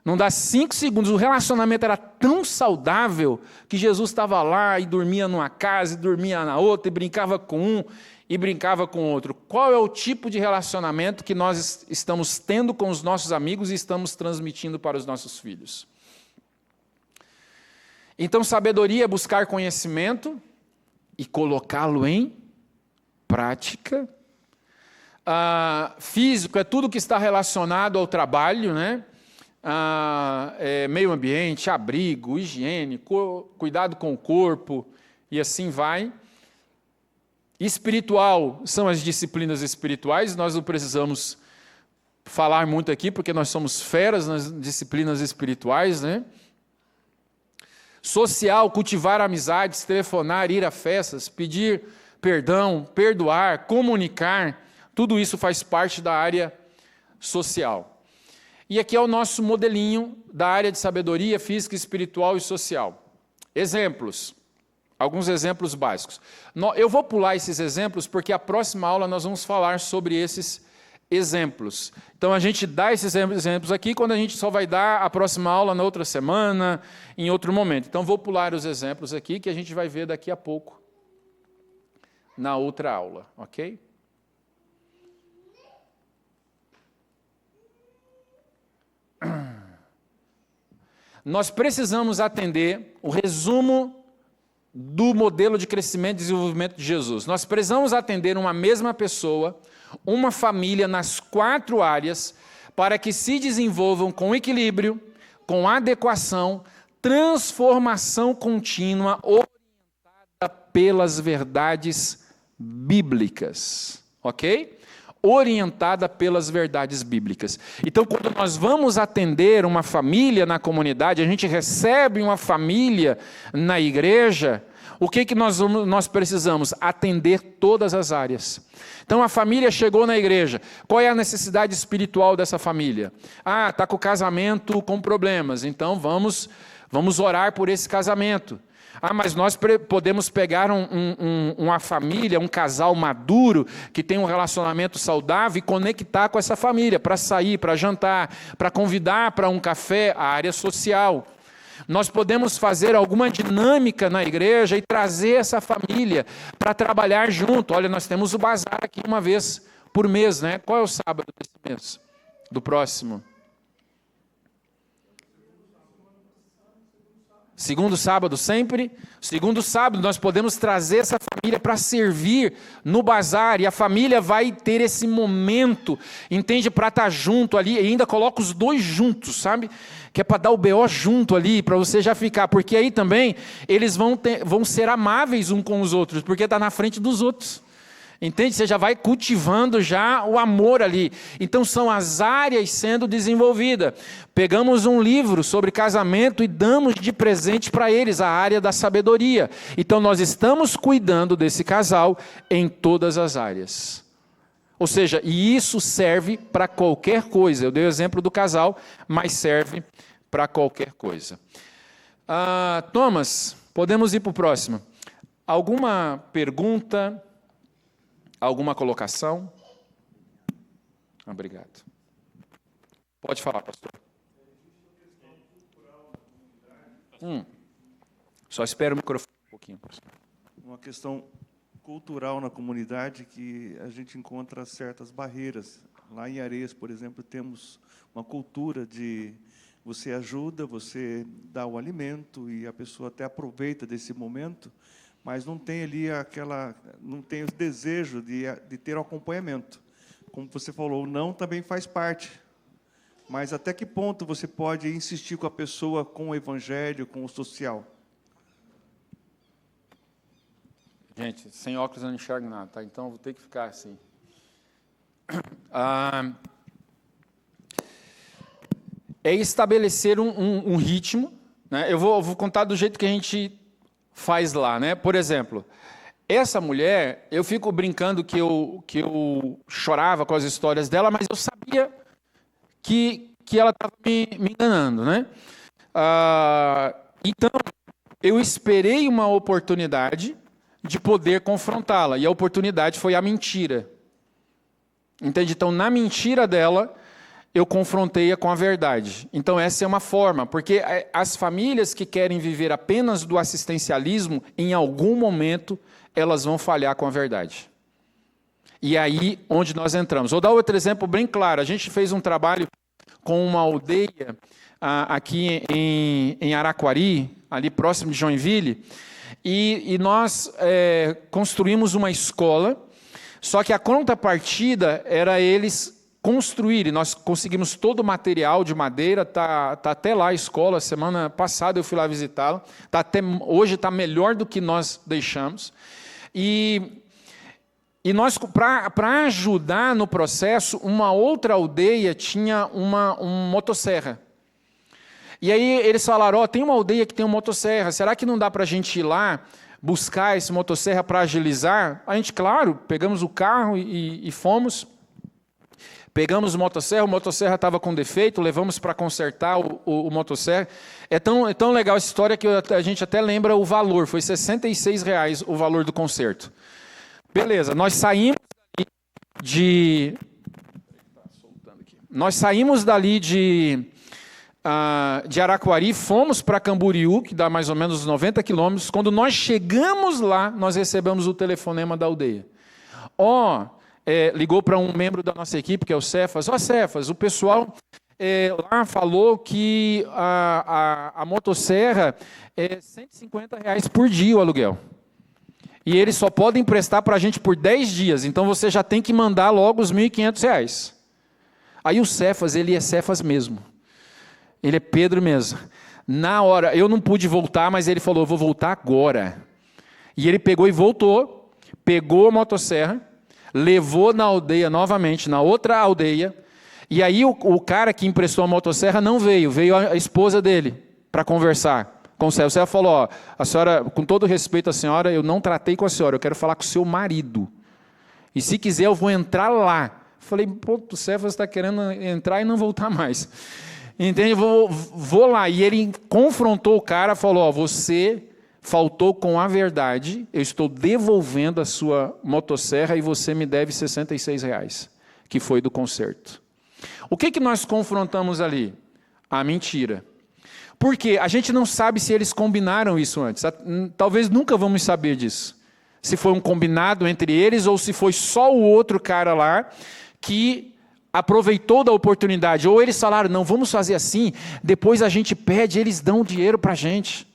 Não dá 5 segundos. O relacionamento era tão saudável que Jesus estava lá e dormia numa casa, e dormia na outra, e brincava com um e brincava com outro. Qual é o tipo de relacionamento que nós estamos tendo com os nossos amigos e estamos transmitindo para os nossos filhos? Então, sabedoria é buscar conhecimento e colocá-lo em prática. Físico é tudo que está relacionado ao trabalho, né? Meio ambiente, abrigo, higiene, cuidado com o corpo e assim vai. Espiritual são as disciplinas espirituais, nós não precisamos falar muito aqui, porque nós somos feras nas disciplinas espirituais, né? Social, cultivar amizades, telefonar, ir a festas, pedir perdão, perdoar, comunicar, tudo isso faz parte da área social. E aqui é o nosso modelinho da área de sabedoria física, espiritual e social. Exemplos, alguns exemplos básicos. Eu vou pular esses exemplos porque a próxima aula nós vamos falar sobre esses exemplos. Então a gente dá esses exemplos aqui quando a gente só vai dar a próxima aula na outra semana, em outro momento. Então vou pular os exemplos aqui que a gente vai ver daqui a pouco na outra aula, ok? Nós precisamos atender o resumo do modelo de crescimento e desenvolvimento de Jesus. Nós precisamos atender uma mesma pessoa, uma família nas 4 áreas, para que se desenvolvam com equilíbrio, com adequação, transformação contínua, orientada pelas verdades bíblicas, ok? Orientada pelas verdades bíblicas. Então, quando nós vamos atender uma família na comunidade, a gente recebe uma família na igreja, o que nós precisamos? Atender todas as áreas. Então, a família chegou na igreja. Qual é a necessidade espiritual dessa família? Está com o casamento com problemas, então vamos orar por esse casamento. Mas nós podemos pegar uma família, um casal maduro, que tem um relacionamento saudável e conectar com essa família, para sair, para jantar, para convidar para um café, a área social. Nós podemos fazer alguma dinâmica na igreja e trazer essa família para trabalhar junto. Olha, nós temos o bazar aqui uma vez por mês, né? Qual é o sábado desse mês? Do próximo? Segundo sábado sempre. Segundo sábado nós podemos trazer essa família para servir no bazar. E a família vai ter esse momento, entende? Para estar junto ali. E ainda coloca os 2 juntos, sabe? Que é para dar o BO junto ali, para você já ficar. Porque aí também eles vão ser amáveis uns com os outros, porque está na frente dos outros. Entende? Você já vai cultivando já o amor ali. Então são as áreas sendo desenvolvidas. Pegamos um livro sobre casamento e damos de presente para eles a área da sabedoria. Então nós estamos cuidando desse casal em todas as áreas. Ou seja, e isso serve para qualquer coisa. Eu dei o exemplo do casal, mas serve para qualquer coisa. Thomas, podemos ir para o próximo. Alguma pergunta? Alguma colocação? Obrigado. Pode falar, pastor. Só espera o microfone um pouquinho.
Uma questão cultural na comunidade que a gente encontra certas barreiras. Lá em Areias, por exemplo, temos uma cultura de você ajuda, você dá o alimento e a pessoa até aproveita desse momento, mas não tem ali não tem o desejo de ter o acompanhamento. Como você falou, o não também faz parte. Mas até que ponto você pode insistir com a pessoa, com o evangelho, com o social?
Gente, sem óculos eu não enxergo nada, tá? Então eu vou ter que ficar assim. É estabelecer um ritmo, né? Eu vou contar do jeito que a gente faz lá, né? Por exemplo, essa mulher, eu fico brincando que eu chorava com as histórias dela, mas eu sabia que ela estava me enganando, né? Então, eu esperei uma oportunidade de poder confrontá-la, e a oportunidade foi a mentira. Entende? Então, na mentira dela, eu confrontei-a com a verdade. Então, essa é uma forma, porque as famílias que querem viver apenas do assistencialismo, em algum momento, elas vão falhar com a verdade. E aí, onde nós entramos. Vou dar outro exemplo bem claro. A gente fez um trabalho com uma aldeia aqui em Araquari, ali próximo de Joinville, e nós construímos uma escola, só que a contrapartida era eles construírem. Nós conseguimos todo o material de madeira, tá até lá a escola, semana passada eu fui lá visitá-la, hoje está melhor do que nós deixamos. E nós, para ajudar no processo, uma outra aldeia tinha uma motosserra. E aí eles falaram, tem uma aldeia que tem uma motosserra, será que não dá para a gente ir lá buscar esse motosserra para agilizar? A gente, claro, pegamos o carro e fomos. Pegamos o motosserra estava com defeito, levamos para consertar o motosserra. É tão legal essa história que a gente até lembra o valor, foi R$66 o valor do conserto. Beleza, nós saímos dali de Araquari, fomos para Camboriú, que dá mais ou menos 90 quilômetros. Quando nós chegamos lá, nós recebemos o telefonema da aldeia. Ligou para um membro da nossa equipe, que é o Cefas. Cefas, o pessoal lá falou que a motosserra é R$150 por dia o aluguel. E eles só podem emprestar para a gente por 10 dias, então você já tem que mandar logo os R$1.500. Aí o Cefas, ele é Cefas mesmo. Ele é Pedro mesmo. Na hora, eu não pude voltar, mas ele falou, eu vou voltar agora. E ele pegou e voltou, pegou a motosserra, levou na aldeia novamente, na outra aldeia, e aí o cara que emprestou a motosserra não veio a esposa dele para conversar com o Cefas. O Cefas falou, a senhora, com todo respeito à senhora, eu não tratei com a senhora, eu quero falar com o seu marido. E se quiser eu vou entrar lá. Falei, o Cefas está querendo entrar e não voltar mais. Entende? Vou lá. E ele confrontou o cara, falou, você faltou com a verdade, eu estou devolvendo a sua motosserra e você me deve R$66, que foi do conserto. O que nós confrontamos ali? A mentira. Porque a gente não sabe se eles combinaram isso antes. Talvez nunca vamos saber disso. Se foi um combinado entre eles ou se foi só o outro cara lá que aproveitou da oportunidade. Ou eles falaram, não, vamos fazer assim, depois a gente pede, eles dão dinheiro para a gente.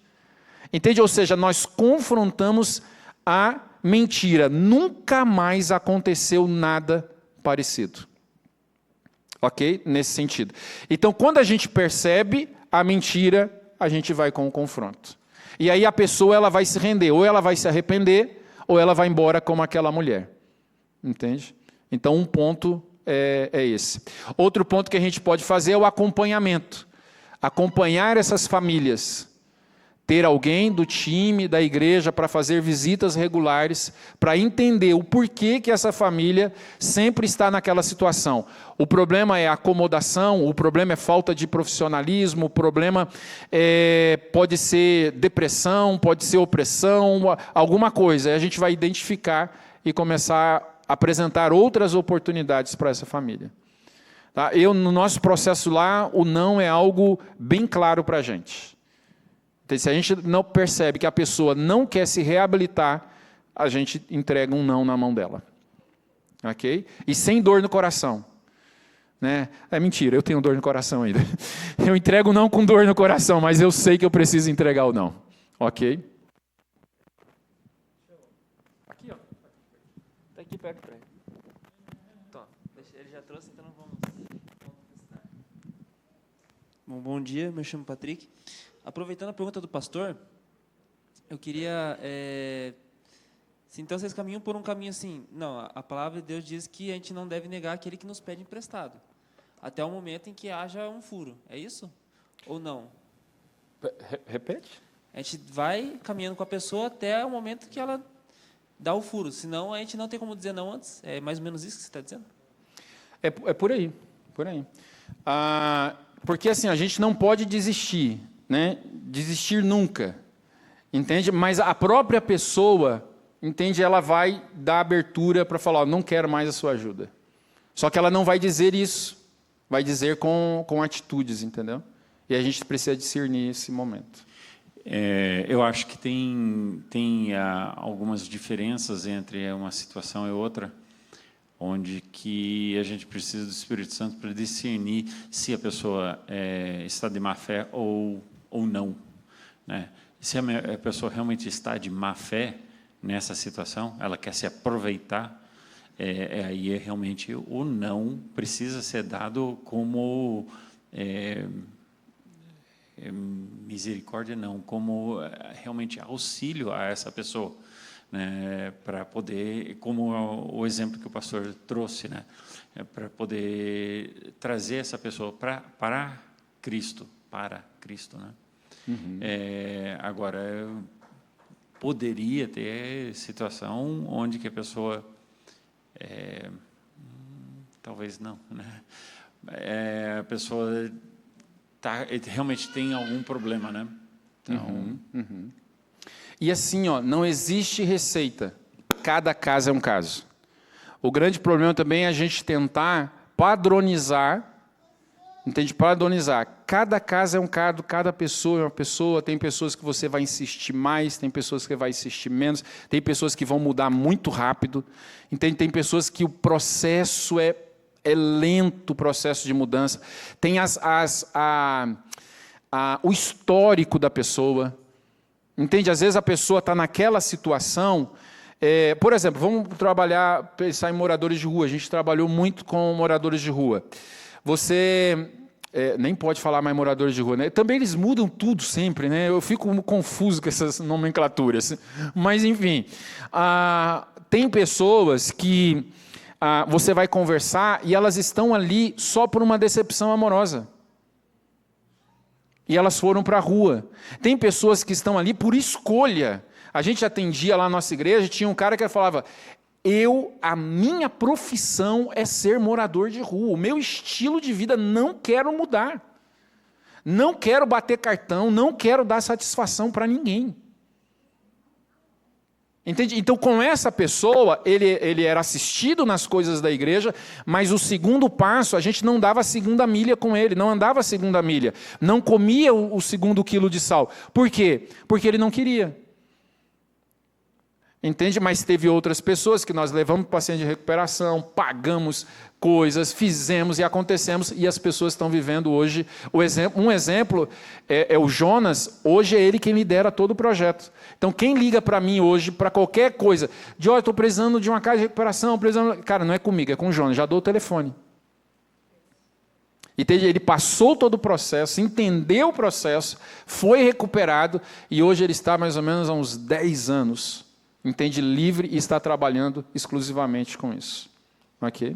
Entende? Ou seja, nós confrontamos a mentira. Nunca mais aconteceu nada parecido. Ok? Nesse sentido. Então, quando a gente percebe a mentira, a gente vai com o confronto. E aí a pessoa ela vai se render, ou ela vai se arrepender, ou ela vai embora como aquela mulher. Entende? Então, um ponto é esse. Outro ponto que a gente pode fazer é o acompanhamento. Acompanhar essas famílias. ter alguém do time, da igreja, para fazer visitas regulares, para entender o porquê que essa família sempre está naquela situação. O problema é acomodação, o problema é falta de profissionalismo, o problema pode ser depressão, pode ser opressão, alguma coisa. Aí a gente vai identificar e começar a apresentar outras oportunidades para essa família. Tá? No nosso processo lá, o não é algo bem claro para a gente. Então, se a gente não percebe que a pessoa não quer se reabilitar, a gente entrega um não na mão dela. Ok? E sem dor no coração. Né? É mentira, eu tenho dor no coração ainda. Eu entrego o não com dor no coração, mas eu sei que eu preciso entregar o não. Ok? Aqui, ó.
Está aqui perto para ele. Então, ele já trouxe, então vamos testar. Bom dia, me chamo Patrick. Aproveitando a pergunta do pastor, eu queria... então, vocês caminham por um caminho assim... Não, a palavra de Deus diz que a gente não deve negar aquele que nos pede emprestado, até o momento em que haja um furo. É isso? Ou não?
Repete?
A gente vai caminhando com a pessoa até o momento que ela dá o furo. Senão, a gente não tem como dizer não antes. É mais ou menos isso que você está dizendo?
É por aí. Porque assim, a gente não pode desistir. Né? Desistir nunca, entende? Mas a própria pessoa, entende? Ela vai dar abertura para falar, não quero mais a sua ajuda. Só que ela não vai dizer isso, vai dizer com atitudes, entendeu? E a gente precisa discernir esse momento.
Eu acho que tem algumas diferenças entre uma situação e outra, onde que a gente precisa do Espírito Santo para discernir se a pessoa está de má fé ou não. Né? Se a pessoa realmente está de má fé nessa situação, ela quer se aproveitar, aí realmente o não precisa ser dado como misericórdia, não, como realmente auxílio a essa pessoa. Né, para poder, como o exemplo que o pastor trouxe, né, para poder trazer essa pessoa para Cristo, né? Uhum. Agora, poderia ter situação onde que a pessoa, talvez não, né? A pessoa realmente tem algum problema, né? Então,
E assim, não existe receita. Cada caso é um caso. O grande problema também é a gente tentar padronizar, entende? Padronizar. Cada caso é um caso, cada pessoa é uma pessoa. Tem pessoas que você vai insistir mais, tem pessoas que vai insistir menos, tem pessoas que vão mudar muito rápido. Entende? Tem pessoas que o processo é lento, o processo de mudança. Tem o histórico da pessoa. Entende? Às vezes a pessoa está naquela situação... por exemplo, vamos pensar em moradores de rua. A gente trabalhou muito com moradores de rua. Você... nem pode falar mais moradores de rua, né? Também eles mudam tudo sempre, né? Eu fico confuso com essas nomenclaturas. Mas, enfim, tem pessoas que você vai conversar e elas estão ali só por uma decepção amorosa. E elas foram para a rua. Tem pessoas que estão ali por escolha. A gente atendia lá na nossa igreja, tinha um cara que falava, a minha profissão é ser morador de rua, o meu estilo de vida não quero mudar. Não quero bater cartão, não quero dar satisfação para ninguém. Entende? Então, com essa pessoa, ele era assistido nas coisas da igreja, mas o segundo passo, a gente não dava a segunda milha com ele, não andava a segunda milha, não comia o segundo quilo de sal. Por quê? Porque ele não queria. Entende? Mas teve outras pessoas que nós levamos para o paciente de recuperação, pagamos coisas, fizemos e acontecemos, e as pessoas estão vivendo hoje. Um exemplo é o Jonas, hoje é ele quem lidera todo o projeto. Então, quem liga para mim hoje, para qualquer coisa, estou precisando de uma casa de recuperação, cara, não é comigo, é com o Jonas, já dou o telefone. Ele passou todo o processo, entendeu o processo, foi recuperado, e hoje ele está mais ou menos há uns 10 anos, entende, livre e está trabalhando exclusivamente com isso. Ok?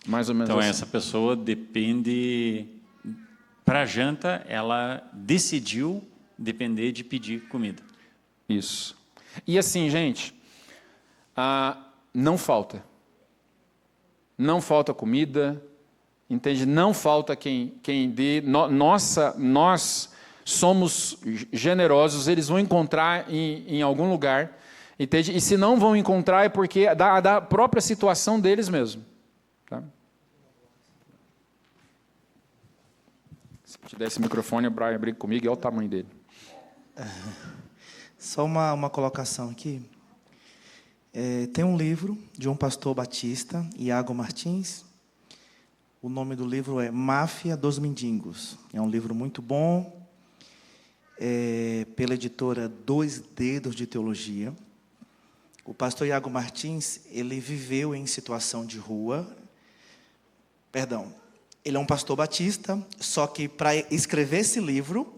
Mais ou menos
então,
assim.
Essa pessoa depende... Para a janta, ela decidiu depender de pedir comida.
Isso. E assim, gente, não falta. Não falta comida, entende? Não falta quem dê. Nós somos generosos, eles vão encontrar em algum lugar, entende? E se não vão encontrar é porque é da própria situação deles mesmo. Tá? Se te der esse microfone, o Brian briga comigo, é o tamanho dele.
Só uma colocação aqui. Tem um livro de um pastor batista, Iago Martins. O nome do livro é Máfia dos Mendigos. É um livro muito bom, pela editora Dois Dedos de Teologia. O pastor Iago Martins, ele viveu em situação de rua. Ele é um pastor batista, só que para escrever esse livro,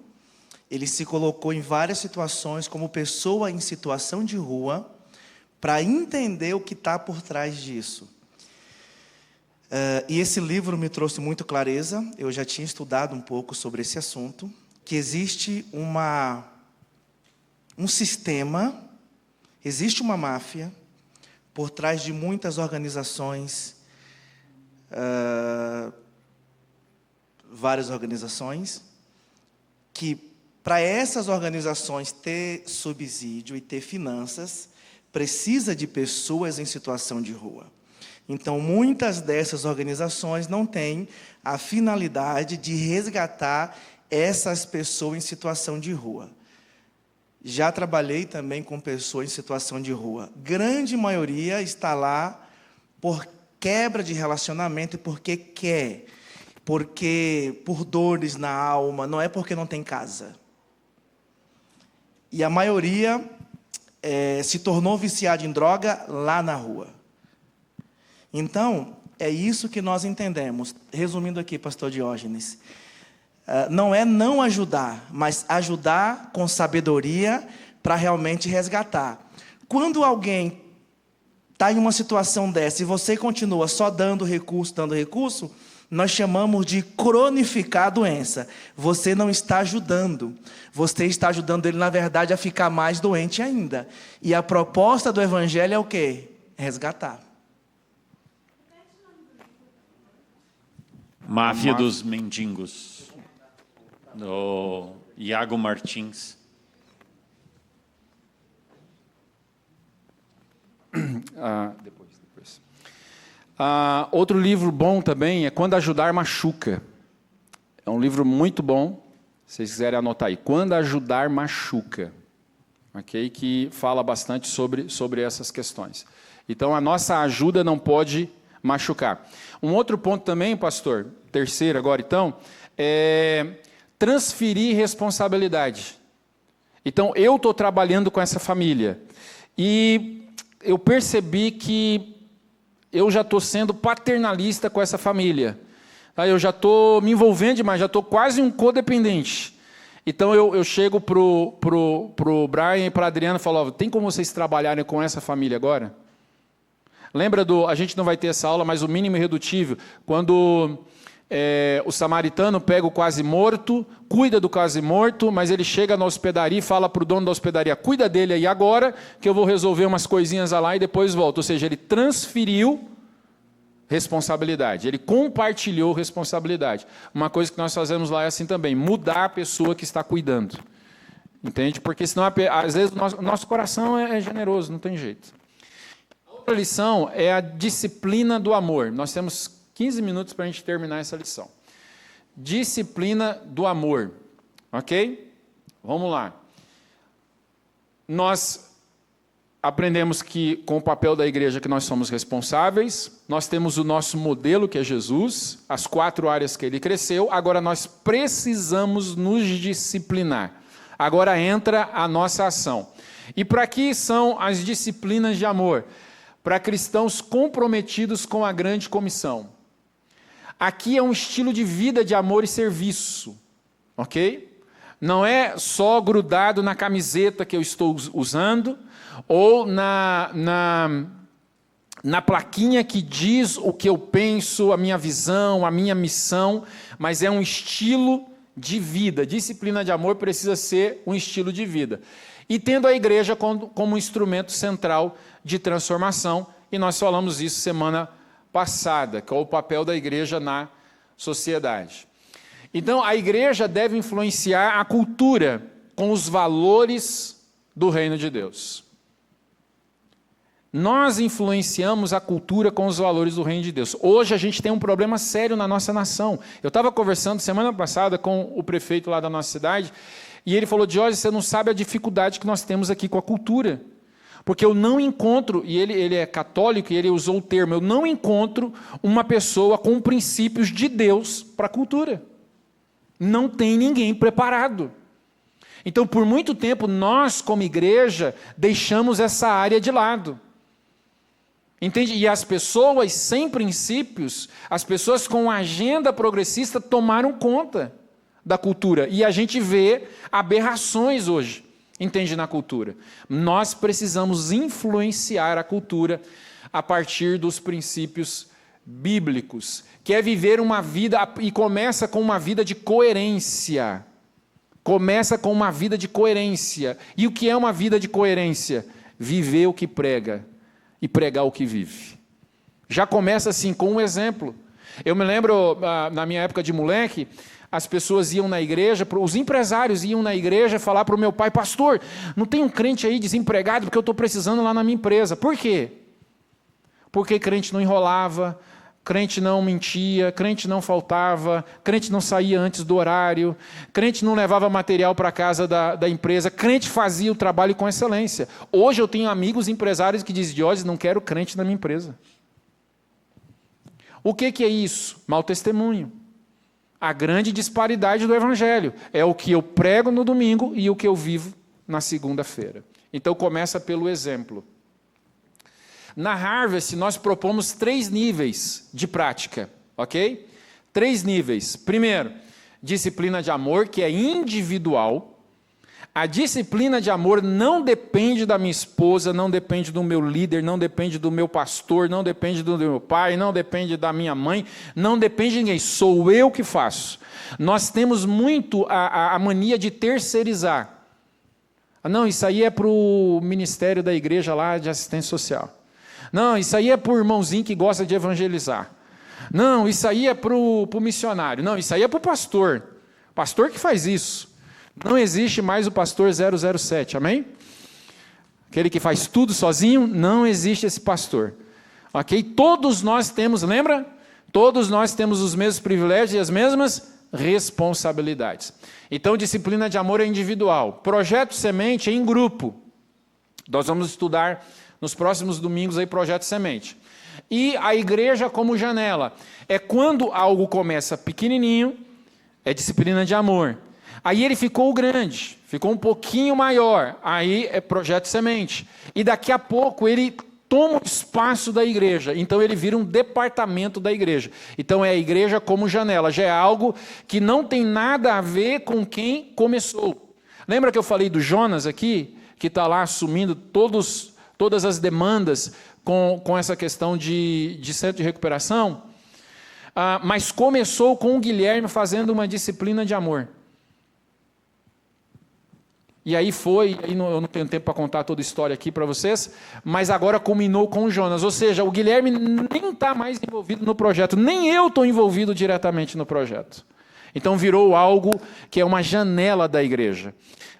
ele se colocou em várias situações como pessoa em situação de rua, para entender o que está por trás disso. E esse livro me trouxe muito clareza. Eu já tinha estudado um pouco sobre esse assunto, que existe um sistema, existe uma máfia por trás de muitas organizações, várias organizações, que para essas organizações ter subsídio e ter finanças, precisa de pessoas em situação de rua. Então, muitas dessas organizações não têm a finalidade de resgatar essas pessoas em situação de rua. Já trabalhei também com pessoas em situação de rua. Grande maioria está lá por quebra de relacionamento e porque quer. Porque por dores na alma, não é porque não tem casa. E a maioria se tornou viciado em droga lá na rua. Então, é isso que nós entendemos. Resumindo aqui, pastor Diógenes, não é não ajudar, mas ajudar com sabedoria para realmente resgatar. Quando alguém está em uma situação dessa e você continua só dando recurso, nós chamamos de cronificar a doença. Você não está ajudando. Você está ajudando ele, na verdade, a ficar mais doente ainda. E a proposta do Evangelho é o quê? Resgatar.
Máfia dos Mendigos, do Iago Martins.
Depois. Outro livro bom também é Quando Ajudar Machuca. É um livro muito bom, se vocês quiserem anotar aí. Quando Ajudar Machuca. Okay? Que fala bastante sobre essas questões. Então, a nossa ajuda não pode machucar. Um outro ponto também, pastor, terceiro agora então, é transferir responsabilidade. Então, eu estou trabalhando com essa família e eu percebi que eu já estou sendo paternalista com essa família. Eu já estou me envolvendo demais, já estou quase um codependente. Então eu chego pro Brian e para a Adriana e falo, tem como vocês trabalharem com essa família agora? Lembra a gente não vai ter essa aula, mas o mínimo irredutível, quando o samaritano pega o quase morto, cuida do quase morto, mas ele chega na hospedaria e fala para o dono da hospedaria, cuida dele aí agora, que eu vou resolver umas coisinhas lá e depois volto. Ou seja, ele transferiu responsabilidade, ele compartilhou responsabilidade. Uma coisa que nós fazemos lá é assim também, mudar a pessoa que está cuidando. Entende? Porque senão, às vezes, o nosso coração é generoso, não tem jeito. A outra lição é a disciplina do amor. Nós temos 15 minutos para a gente terminar essa lição. Disciplina do amor. Ok? Vamos lá. Nós aprendemos que, com o papel da igreja, que nós somos responsáveis. Nós temos o nosso modelo, que é Jesus, as 4 áreas que ele cresceu. Agora nós precisamos nos disciplinar. Agora entra a nossa ação. E para que são as disciplinas de amor? Para cristãos comprometidos com a grande comissão. Aqui é um estilo de vida de amor e serviço, ok? Não é só grudado na camiseta que eu estou usando, ou na plaquinha que diz o que eu penso, a minha visão, a minha missão, mas é um estilo de vida. Disciplina de amor precisa ser um estilo de vida. E tendo a igreja como um instrumento central de transformação, e nós falamos isso semana passada, que é o papel da igreja na sociedade. Então, a igreja deve influenciar a cultura com os valores do reino de Deus. Nós influenciamos a cultura com os valores do reino de Deus. Hoje a gente tem um problema sério na nossa nação. Eu estava conversando semana passada com o prefeito lá da nossa cidade, e ele falou: Jorge, você não sabe a dificuldade que nós temos aqui com a cultura. Porque eu não encontro, e ele é católico, e ele usou o termo, eu não encontro uma pessoa com princípios de Deus para a cultura. Não tem ninguém preparado. Então, por muito tempo, nós, como igreja, deixamos essa área de lado. Entende? E as pessoas sem princípios, as pessoas com agenda progressista tomaram conta da cultura. E a gente vê aberrações hoje, entende, na cultura. Nós precisamos influenciar a cultura a partir dos princípios bíblicos, que é viver uma vida, e começa com uma vida de coerência. Começa com uma vida de coerência. E o que é uma vida de coerência? Viver o que prega e pregar o que vive. Já começa assim, com um exemplo. Eu me lembro, na minha época de moleque, as pessoas iam na igreja, os empresários iam na igreja falar para o meu pai: pastor, não tem um crente aí desempregado porque eu estou precisando lá na minha empresa. Por quê? Porque crente não enrolava, crente não mentia, crente não faltava, crente não saía antes do horário, crente não levava material para casa da empresa, crente fazia o trabalho com excelência. Hoje eu tenho amigos empresários que dizem: Diógenes, não quero crente na minha empresa. O que é isso? Mau testemunho. A grande disparidade do evangelho é o que eu prego no domingo e o que eu vivo na segunda-feira. Então começa pelo exemplo. Na Harvest, nós propomos 3 níveis de prática, ok? 3 níveis. Primeiro, disciplina de amor, que é individual. A disciplina de amor não depende da minha esposa, não depende do meu líder, não depende do meu pastor, não depende do meu pai, não depende da minha mãe, não depende de ninguém, sou eu que faço. Nós temos muito a mania de terceirizar. Não, isso aí é para o ministério da igreja lá de assistência social. Não, isso aí é para o irmãozinho que gosta de evangelizar. Não, isso aí é para o missionário. Não, isso aí é para o pastor. Pastor que faz isso. Não existe mais o pastor 007, amém? Aquele que faz tudo sozinho, não existe esse pastor. Ok? Todos nós temos, lembra? Todos nós temos os mesmos privilégios e as mesmas responsabilidades. Então, disciplina de amor é individual. Projeto Semente é em grupo. Nós vamos estudar nos próximos domingos aí Projeto Semente. E a igreja como janela. É quando algo começa pequenininho, é disciplina de amor. Aí ele ficou grande, ficou um pouquinho maior, aí é Projeto Semente. E daqui a pouco ele toma o espaço da igreja, então ele vira um departamento da igreja. Então é a igreja como janela, já é algo que não tem nada a ver com quem começou. Lembra que eu falei do Jonas aqui, que está lá assumindo todas as demandas com essa questão de centro de recuperação? Mas começou com o Guilherme fazendo uma disciplina de amor. E aí eu não tenho tempo para contar toda a história aqui para vocês, mas agora culminou com o Jonas. Ou seja, o Guilherme nem está mais envolvido no projeto, nem eu estou envolvido diretamente no projeto. Então virou algo que é uma janela da igreja,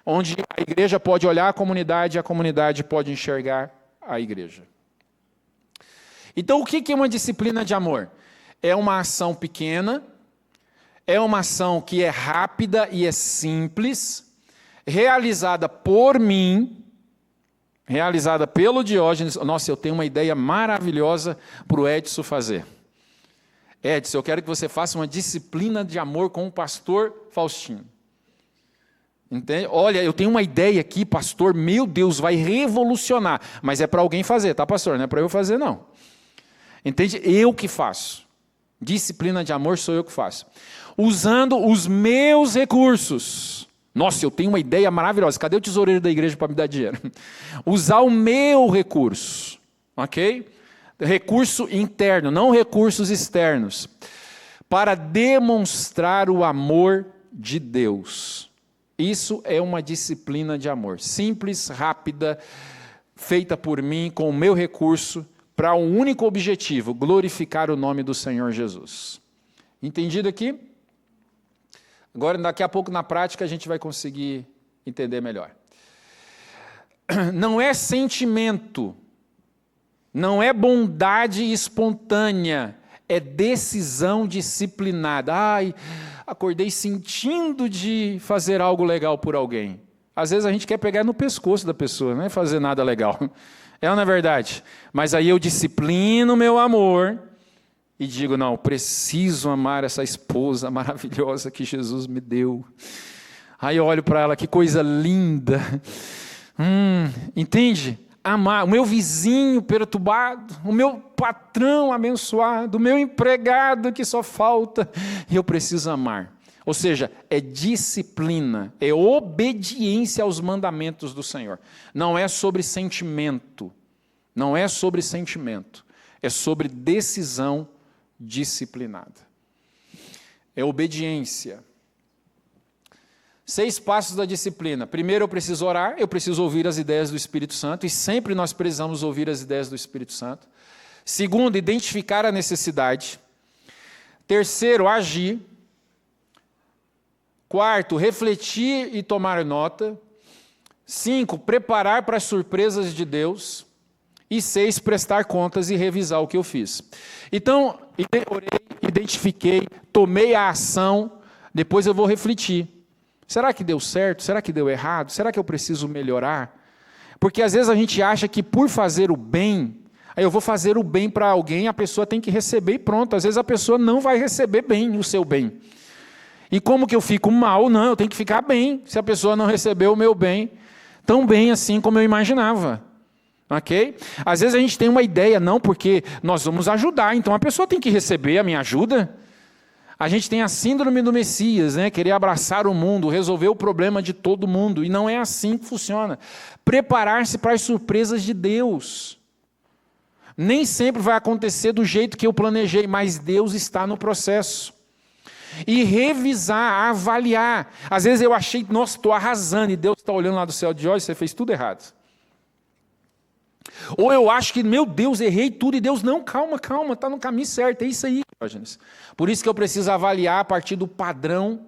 onde a igreja pode olhar a comunidade e a comunidade pode enxergar a igreja. Então o que é uma disciplina de amor? É uma ação pequena, é uma ação que é rápida e é simples, realizada por mim, realizada pelo Diógenes. Nossa, eu tenho uma ideia maravilhosa para o Edson fazer. Edson, eu quero que você faça uma disciplina de amor com o pastor Faustino. Entende? Olha, eu tenho uma ideia aqui, pastor, meu Deus, vai revolucionar. Mas é para alguém fazer, tá, pastor? Não é para eu fazer, não. Entende? Eu que faço. Disciplina de amor sou eu que faço. Usando os meus recursos. Nossa, eu tenho uma ideia maravilhosa. Cadê o tesoureiro da igreja para me dar dinheiro? Usar o meu recurso, ok? Recurso interno, não recursos externos. Para demonstrar o amor de Deus. Isso é uma disciplina de amor. Simples, rápida, feita por mim, com o meu recurso, para um único objetivo: glorificar o nome do Senhor Jesus. Entendido aqui? Agora, daqui a pouco, na prática, a gente vai conseguir entender melhor. Não é sentimento, não é bondade espontânea, é decisão disciplinada. Ai, acordei sentindo de fazer algo legal por alguém. Às vezes a gente quer pegar no pescoço da pessoa, não é fazer nada legal. É ou não é verdade? Mas aí eu disciplino meu amor e digo, não, preciso amar essa esposa maravilhosa que Jesus me deu. Aí eu olho para ela, que coisa linda. Entende? Amar o meu vizinho perturbado, o meu patrão abençoado, o meu empregado que só falta, e eu preciso amar. Ou seja, é disciplina, é obediência aos mandamentos do Senhor. Não é sobre sentimento, não é sobre sentimento, é sobre decisão disciplinada. É obediência. 6 passos da disciplina. Primeiro, eu preciso orar, eu preciso ouvir as ideias do Espírito Santo, e sempre nós precisamos ouvir as ideias do Espírito Santo. Segundo, identificar a necessidade. Terceiro, agir. Quarto, refletir e tomar nota. 5, preparar para as surpresas de Deus. E 6, prestar contas e revisar o que eu fiz. Então, orei, identifiquei, tomei a ação, depois eu vou refletir. Será que deu certo? Será que deu errado? Será que eu preciso melhorar? Porque às vezes a gente acha que por fazer o bem, aí eu vou fazer o bem para alguém, a pessoa tem que receber e pronto. Às vezes a pessoa não vai receber bem o seu bem. E como que eu fico mal? Não, eu tenho que ficar bem, se a pessoa não recebeu o meu bem, tão bem assim como eu imaginava. Ok? Às vezes a gente tem uma ideia, não, porque nós vamos ajudar, então a pessoa tem que receber a minha ajuda. A gente tem a síndrome do Messias, né? Querer abraçar o mundo, resolver o problema de todo mundo, e não é assim que funciona. Preparar-se para as surpresas de Deus. Nem sempre vai acontecer do jeito que eu planejei, mas Deus está no processo. E revisar, avaliar. Às vezes eu achei, nossa, estou arrasando, e Deus está olhando lá do céu de olhos, você fez tudo errado. Ou eu acho que, meu Deus, errei tudo, e Deus, não, calma, está no caminho certo, é isso aí, Diógenes. Por isso que eu preciso avaliar a partir do padrão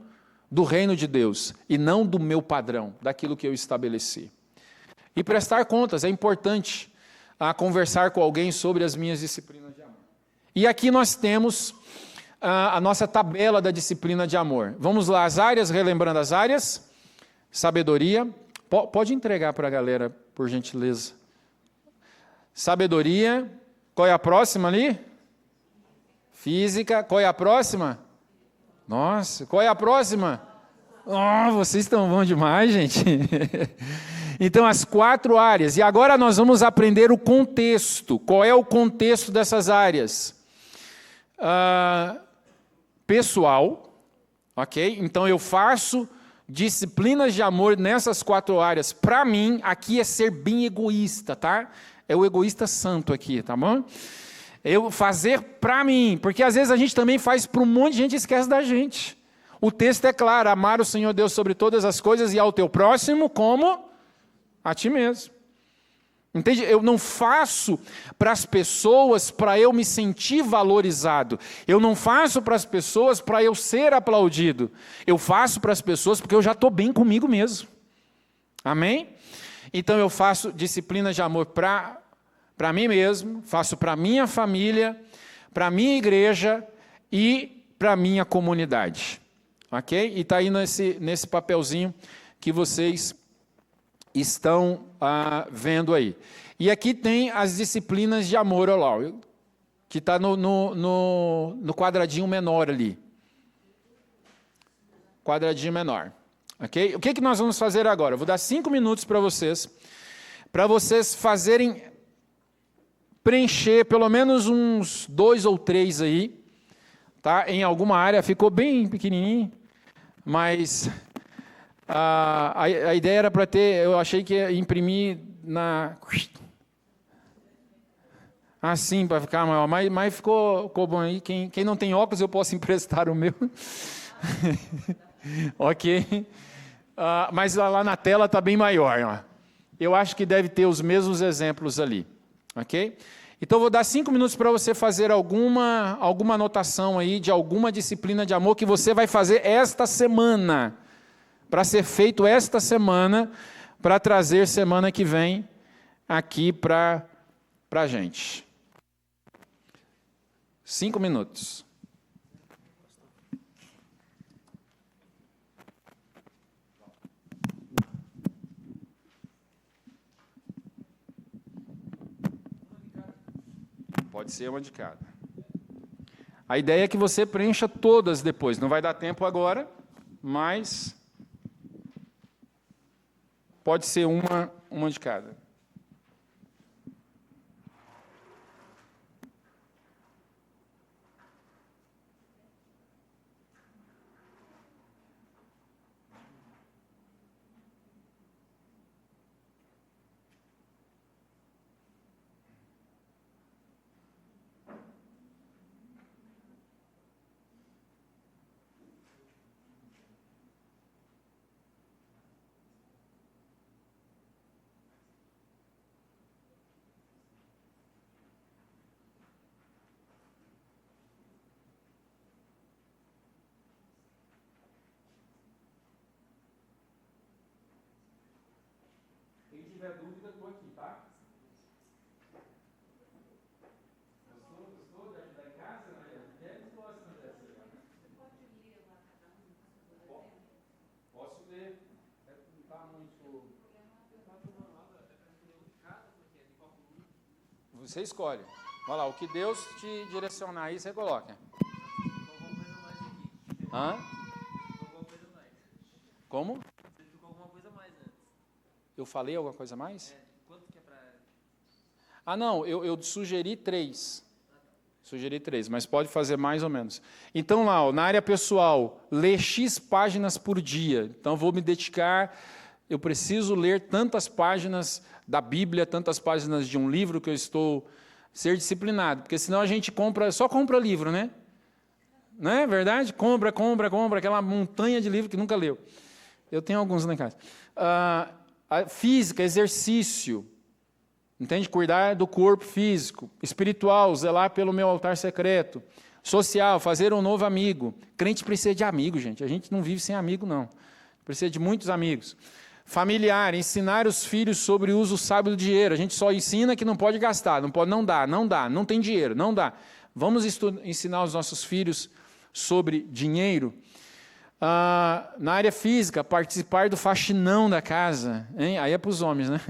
do reino de Deus, e não do meu padrão, daquilo que eu estabeleci. E prestar contas, é importante conversar com alguém sobre as minhas disciplinas de amor. E aqui nós temos a nossa tabela da disciplina de amor. Vamos lá, as áreas, relembrando as áreas. Sabedoria, pode entregar para a galera, por gentileza. Sabedoria, qual é a próxima ali? Física, qual é a próxima? Nossa, qual é a próxima? Oh, vocês estão bons demais, gente. Então, as 4 áreas. E agora nós vamos aprender o contexto. Qual é o contexto dessas áreas? Pessoal, ok? Então, eu faço disciplinas de amor nessas 4 áreas. Para mim, aqui é ser bem egoísta, tá? É o egoísta santo aqui, tá bom? Eu fazer para mim, porque às vezes a gente também faz para um monte de gente e esquece da gente. O texto é claro, amar o Senhor Deus sobre todas as coisas e ao teu próximo como a ti mesmo. Entende? Eu não faço para as pessoas para eu me sentir valorizado. Eu não faço para as pessoas para eu ser aplaudido. Eu faço para as pessoas porque eu já estou bem comigo mesmo. Amém? Então eu faço disciplinas de amor para mim mesmo, faço para minha família, para minha igreja e para minha comunidade. Ok? E está aí nesse papelzinho que vocês estão vendo aí. E aqui tem as disciplinas de amor ao lar, que está no quadradinho menor ali. Quadradinho menor. Okay? O que nós vamos fazer agora? Eu vou dar 5 minutos para vocês fazerem, preencher pelo menos uns 2 ou 3 aí, tá? Em alguma área, ficou bem pequenininho, mas a ideia era para ter, eu achei que ia imprimir assim, para ficar maior, mas ficou bom aí. Quem não tem óculos, eu posso emprestar o meu. Ok? Mas lá na tela está bem maior. Ó. Eu acho que deve ter os mesmos exemplos ali. Ok? Então, vou dar 5 minutos para você fazer alguma anotação aí de alguma disciplina de amor que você vai fazer esta semana. Para ser feito esta semana, para trazer semana que vem aqui para a gente. 5 minutos. Pode ser uma de cada. A ideia é que você preencha todas depois. Não vai dar tempo agora, mas pode ser uma de cada. Quem tiver dúvida, estou aqui, tá? Gostou de ajudar em casa? Eles gostam dessa. Você pode ler lá cada um? Posso ler. Não está muito... Você escolhe. Olha lá, o que Deus te direcionar aí, você coloca. Hã? Como? Eu falei alguma coisa a mais?
Quanto que é
para... não, eu sugeri 3. Sugeri 3, mas pode fazer mais ou menos. Então, lá, ó, na área pessoal, ler X páginas por dia. Então, vou me dedicar, eu preciso ler tantas páginas da Bíblia, tantas páginas de um livro que eu estou... Ser disciplinado, porque senão a gente só compra livro, né? Não é verdade? Compra, aquela montanha de livro que nunca leu. Eu tenho alguns lá em casa. Física, exercício, entende? Cuidar do corpo físico. Espiritual, zelar pelo meu altar secreto. Social, fazer um novo amigo. Crente precisa de amigo, gente. A gente não vive sem amigo, não. Precisa de muitos amigos. Familiar, ensinar os filhos sobre o uso sábio do dinheiro. A gente só ensina que não pode gastar, não dá, não tem dinheiro, não dá. Vamos ensinar os nossos filhos sobre dinheiro. Na área física, participar do faxinão da casa. Hein? Aí é para os homens, né?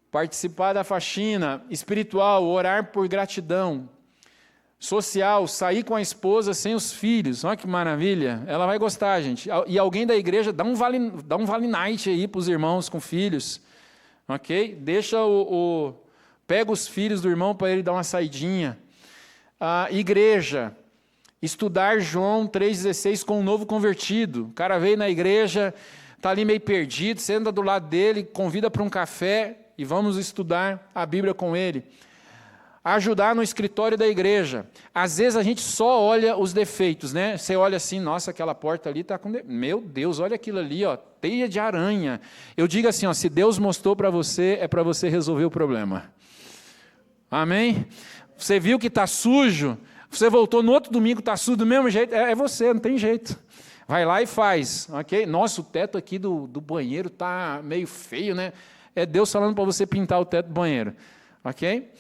Participar da faxina. Espiritual, orar por gratidão. Social, sair com a esposa sem os filhos. Olha que maravilha. Ela vai gostar, gente. E alguém da igreja dá um vale night aí para os irmãos com filhos. Ok? Pega os filhos do irmão para ele dar uma saidinha. Igreja. Estudar João 3,16 com um novo convertido. O cara veio na igreja, está ali meio perdido, senta do lado dele, convida para um café e vamos estudar a Bíblia com ele. Ajudar no escritório da igreja. Às vezes a gente só olha os defeitos, né? Você olha assim, nossa, aquela porta ali está com... Meu Deus, olha aquilo ali, ó, teia de aranha. Eu digo assim, ó, se Deus mostrou para você, é para você resolver o problema. Amém? Você viu que está sujo, você voltou no outro domingo, está sujo do mesmo jeito, é você, não tem jeito. Vai lá e faz, ok? Nossa, o teto aqui do banheiro está meio feio, né? É Deus falando para você pintar o teto do banheiro, ok?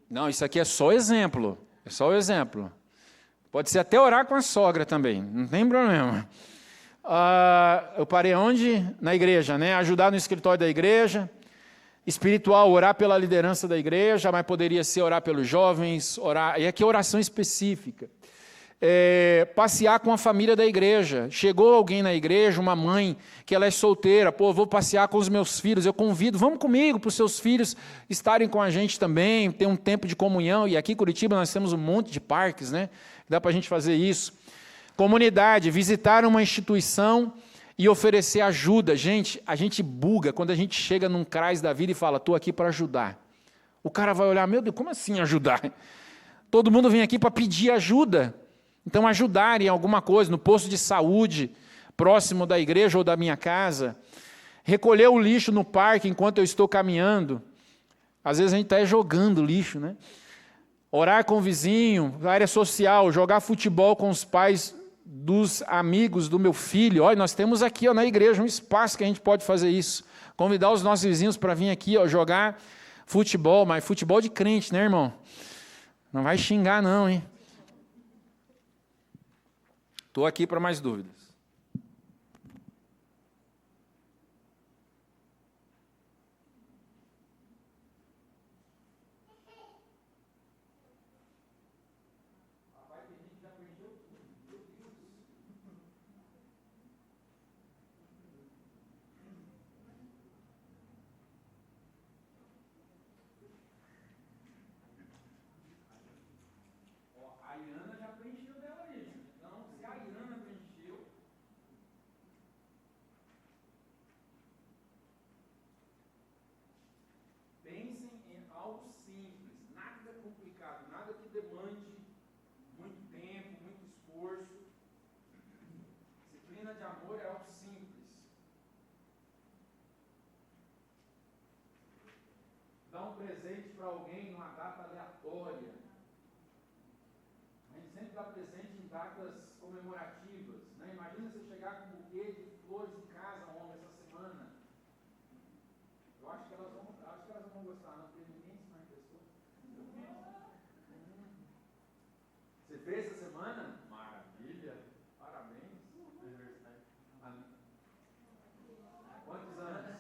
Não, isso aqui é só exemplo. É só o exemplo. Pode ser até orar com a sogra também, não tem problema. Eu parei onde? Na igreja, né? Ajudar no escritório da igreja. Espiritual, orar pela liderança da igreja, mas poderia ser orar pelos jovens, orar. E aqui é oração específica. Passear com a família da igreja. Chegou alguém na igreja, uma mãe, que ela é solteira, vou passear com os meus filhos, eu convido, vamos comigo para os seus filhos estarem com a gente também, ter um tempo de comunhão, e aqui em Curitiba nós temos um monte de parques, né? Dá para a gente fazer isso. Comunidade, visitar uma instituição e oferecer ajuda. Gente, a gente buga quando a gente chega num CRAS da vida e fala, estou aqui para ajudar. O cara vai olhar, meu Deus, como assim ajudar? Todo mundo vem aqui para pedir ajuda. Então, ajudar em alguma coisa, no posto de saúde, próximo da igreja ou da minha casa. Recolher o lixo no parque enquanto eu estou caminhando. Às vezes a gente está jogando lixo, né? Orar com o vizinho, área social, jogar futebol com os pais dos amigos do meu filho. Olha, nós temos aqui na igreja um espaço que a gente pode fazer isso. Convidar os nossos vizinhos para vir aqui jogar futebol, mas futebol de crente, né, irmão? Não vai xingar não, hein? Estou aqui para mais dúvidas. Dar um presente para alguém numa data aleatória. A gente sempre dá presente em datas comemorativas, né? Imagina você chegar com um buquê de flores em casa, homem, essa semana. Eu acho que elas vão gostar, não, porque ninguém se manifestou. Você fez essa semana? Maravilha! Parabéns! Quantos anos?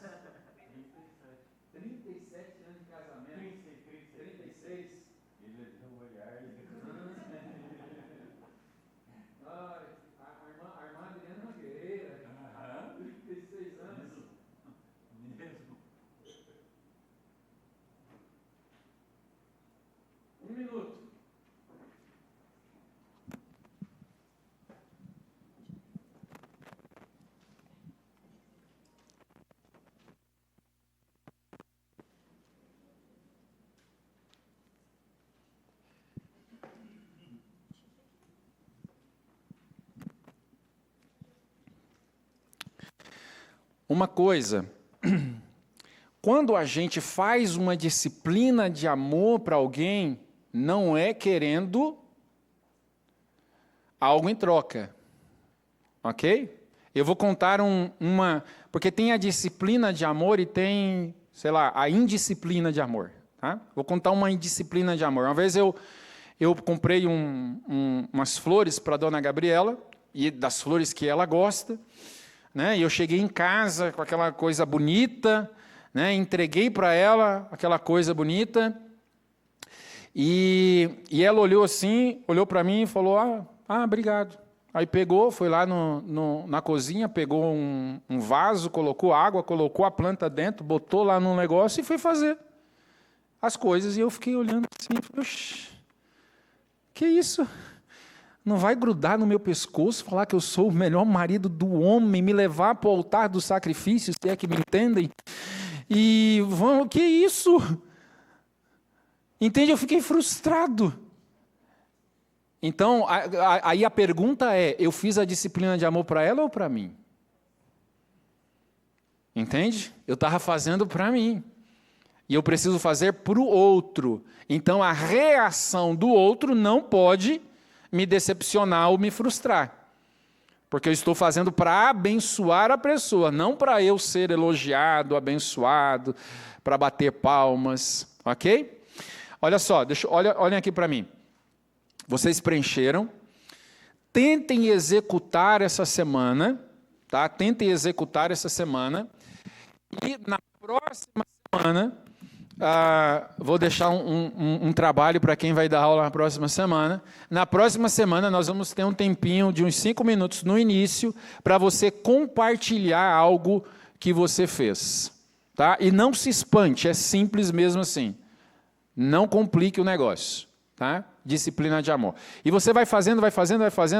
37 anos de casamento. 36. Ele deu um olhar. A irmã Adriana Nogueira. 36 anos. Mesmo. 1 minuto. Uma coisa, quando a gente faz uma disciplina de amor para alguém, não é querendo algo em troca, ok? Eu vou contar porque tem a disciplina de amor e tem, sei lá, a indisciplina de amor, tá? Vou contar uma indisciplina de amor. Uma vez eu comprei umas flores para a dona Gabriela, e das flores que ela gosta, né? E eu cheguei em casa com aquela coisa bonita, né? Entreguei para ela aquela coisa bonita, e ela olhou assim, olhou para mim e falou, obrigado. Aí pegou, foi lá na cozinha, pegou um vaso, colocou água, colocou a planta dentro, botou lá no negócio e foi fazer as coisas. E eu fiquei olhando assim, oxi, que isso? Não vai grudar no meu pescoço, falar que eu sou o melhor marido do homem, me levar para o altar do sacrifício, se é que me entendem? E que isso? Entende? Eu fiquei frustrado. Então, aí a pergunta é, eu fiz a disciplina de amor para ela ou para mim? Entende? Eu estava fazendo para mim. E eu preciso fazer para o outro. Então, a reação do outro não pode me decepcionar ou me frustrar. Porque eu estou fazendo para abençoar a pessoa, não para eu ser elogiado, abençoado, para bater palmas, ok? Olha só, olhem aqui para mim. Vocês preencheram. Tentem executar essa semana, tá? Tentem executar essa semana. E na próxima semana, vou deixar um trabalho para quem vai dar aula na próxima semana. Na próxima semana, nós vamos ter um tempinho de uns 5 minutos no início para você compartilhar algo que você fez. Tá? E não se espante, é simples mesmo assim. Não complique o negócio. Tá? Disciplina de amor. E você vai fazendo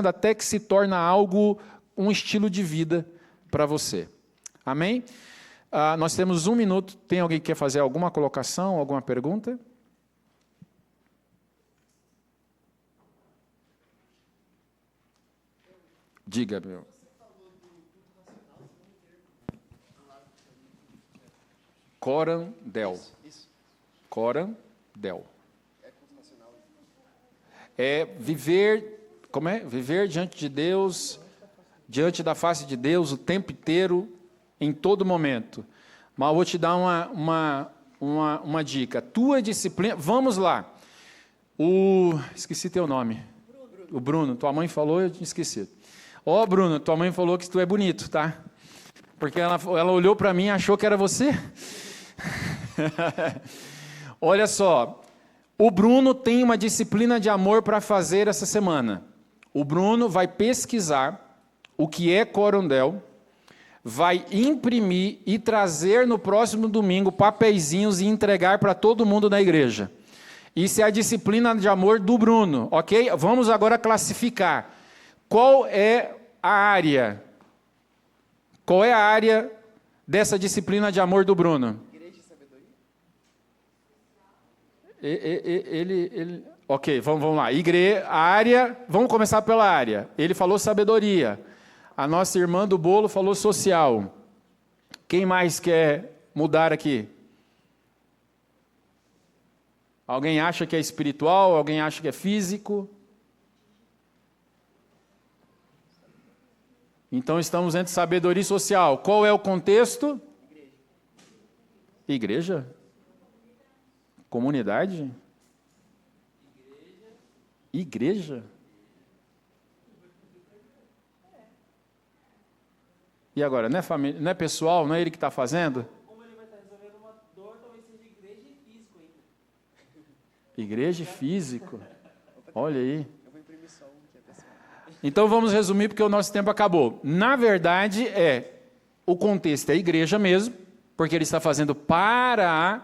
até que se torna algo, um estilo de vida para você. Amém? Nós temos 1 minuto. Tem alguém que quer fazer alguma colocação, alguma pergunta? Diga, meu. Corandel. Corandel. É viver, como é? Viver diante de Deus, diante da face de Deus o tempo inteiro, em todo momento. Mas eu vou te dar uma dica. Tua disciplina, vamos lá. Esqueci teu nome. O Bruno, tua mãe falou, eu tinha esquecido. Ó, Bruno, tua mãe falou que tu é bonito, tá? Porque ela olhou para mim e achou que era você. Olha só, o Bruno tem uma disciplina de amor para fazer essa semana. O Bruno vai pesquisar o que é corondel, vai imprimir e trazer no próximo domingo papeizinhos e entregar para todo mundo na igreja. Isso é a disciplina de amor do Bruno, ok? Vamos agora classificar. Qual é a área? Qual é a área dessa disciplina de amor do Bruno? Igreja e sabedoria. Ok, vamos lá. A área, vamos começar pela área. Ele falou sabedoria. A nossa irmã do bolo falou social. Quem mais quer mudar aqui? Alguém acha que é espiritual? Alguém acha que é físico? Então estamos entre sabedoria e social. Qual é o contexto? Igreja? Comunidade? Igreja? E agora, não é família, não é pessoal, não é ele que está fazendo?
Como ele vai estar resolvendo uma dor, talvez seja igreja e físico ainda.
Igreja e físico? Olha aí. Então vamos resumir porque o nosso tempo acabou. Na verdade, o contexto é a igreja mesmo, porque ele está fazendo para a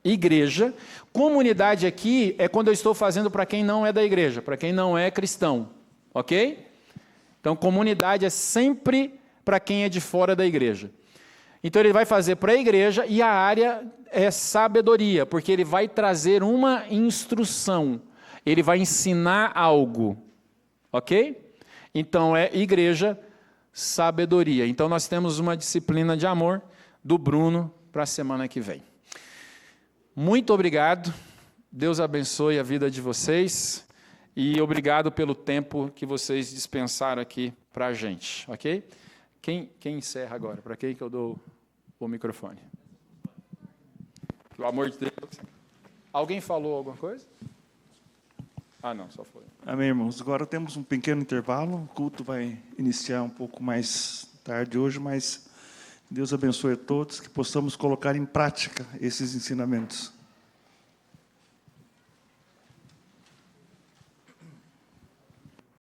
igreja. Comunidade aqui é quando eu estou fazendo para quem não é da igreja, para quem não é cristão, ok? Então comunidade é sempre para quem é de fora da igreja. Então ele vai fazer para a igreja e a área é sabedoria, porque ele vai trazer uma instrução, ele vai ensinar algo, ok? Então é igreja, sabedoria. Então nós temos uma disciplina de amor do Bruno para a semana que vem. Muito obrigado, Deus abençoe a vida de vocês e obrigado pelo tempo que vocês dispensaram aqui para a gente, ok? Quem encerra agora? Para quem que eu dou o microfone? Pelo amor de Deus. Alguém falou alguma coisa? Ah, não, só foi.
Amém, irmãos. Agora temos um pequeno intervalo. O culto vai iniciar um pouco mais tarde hoje, mas Deus abençoe a todos, que possamos colocar em prática esses ensinamentos.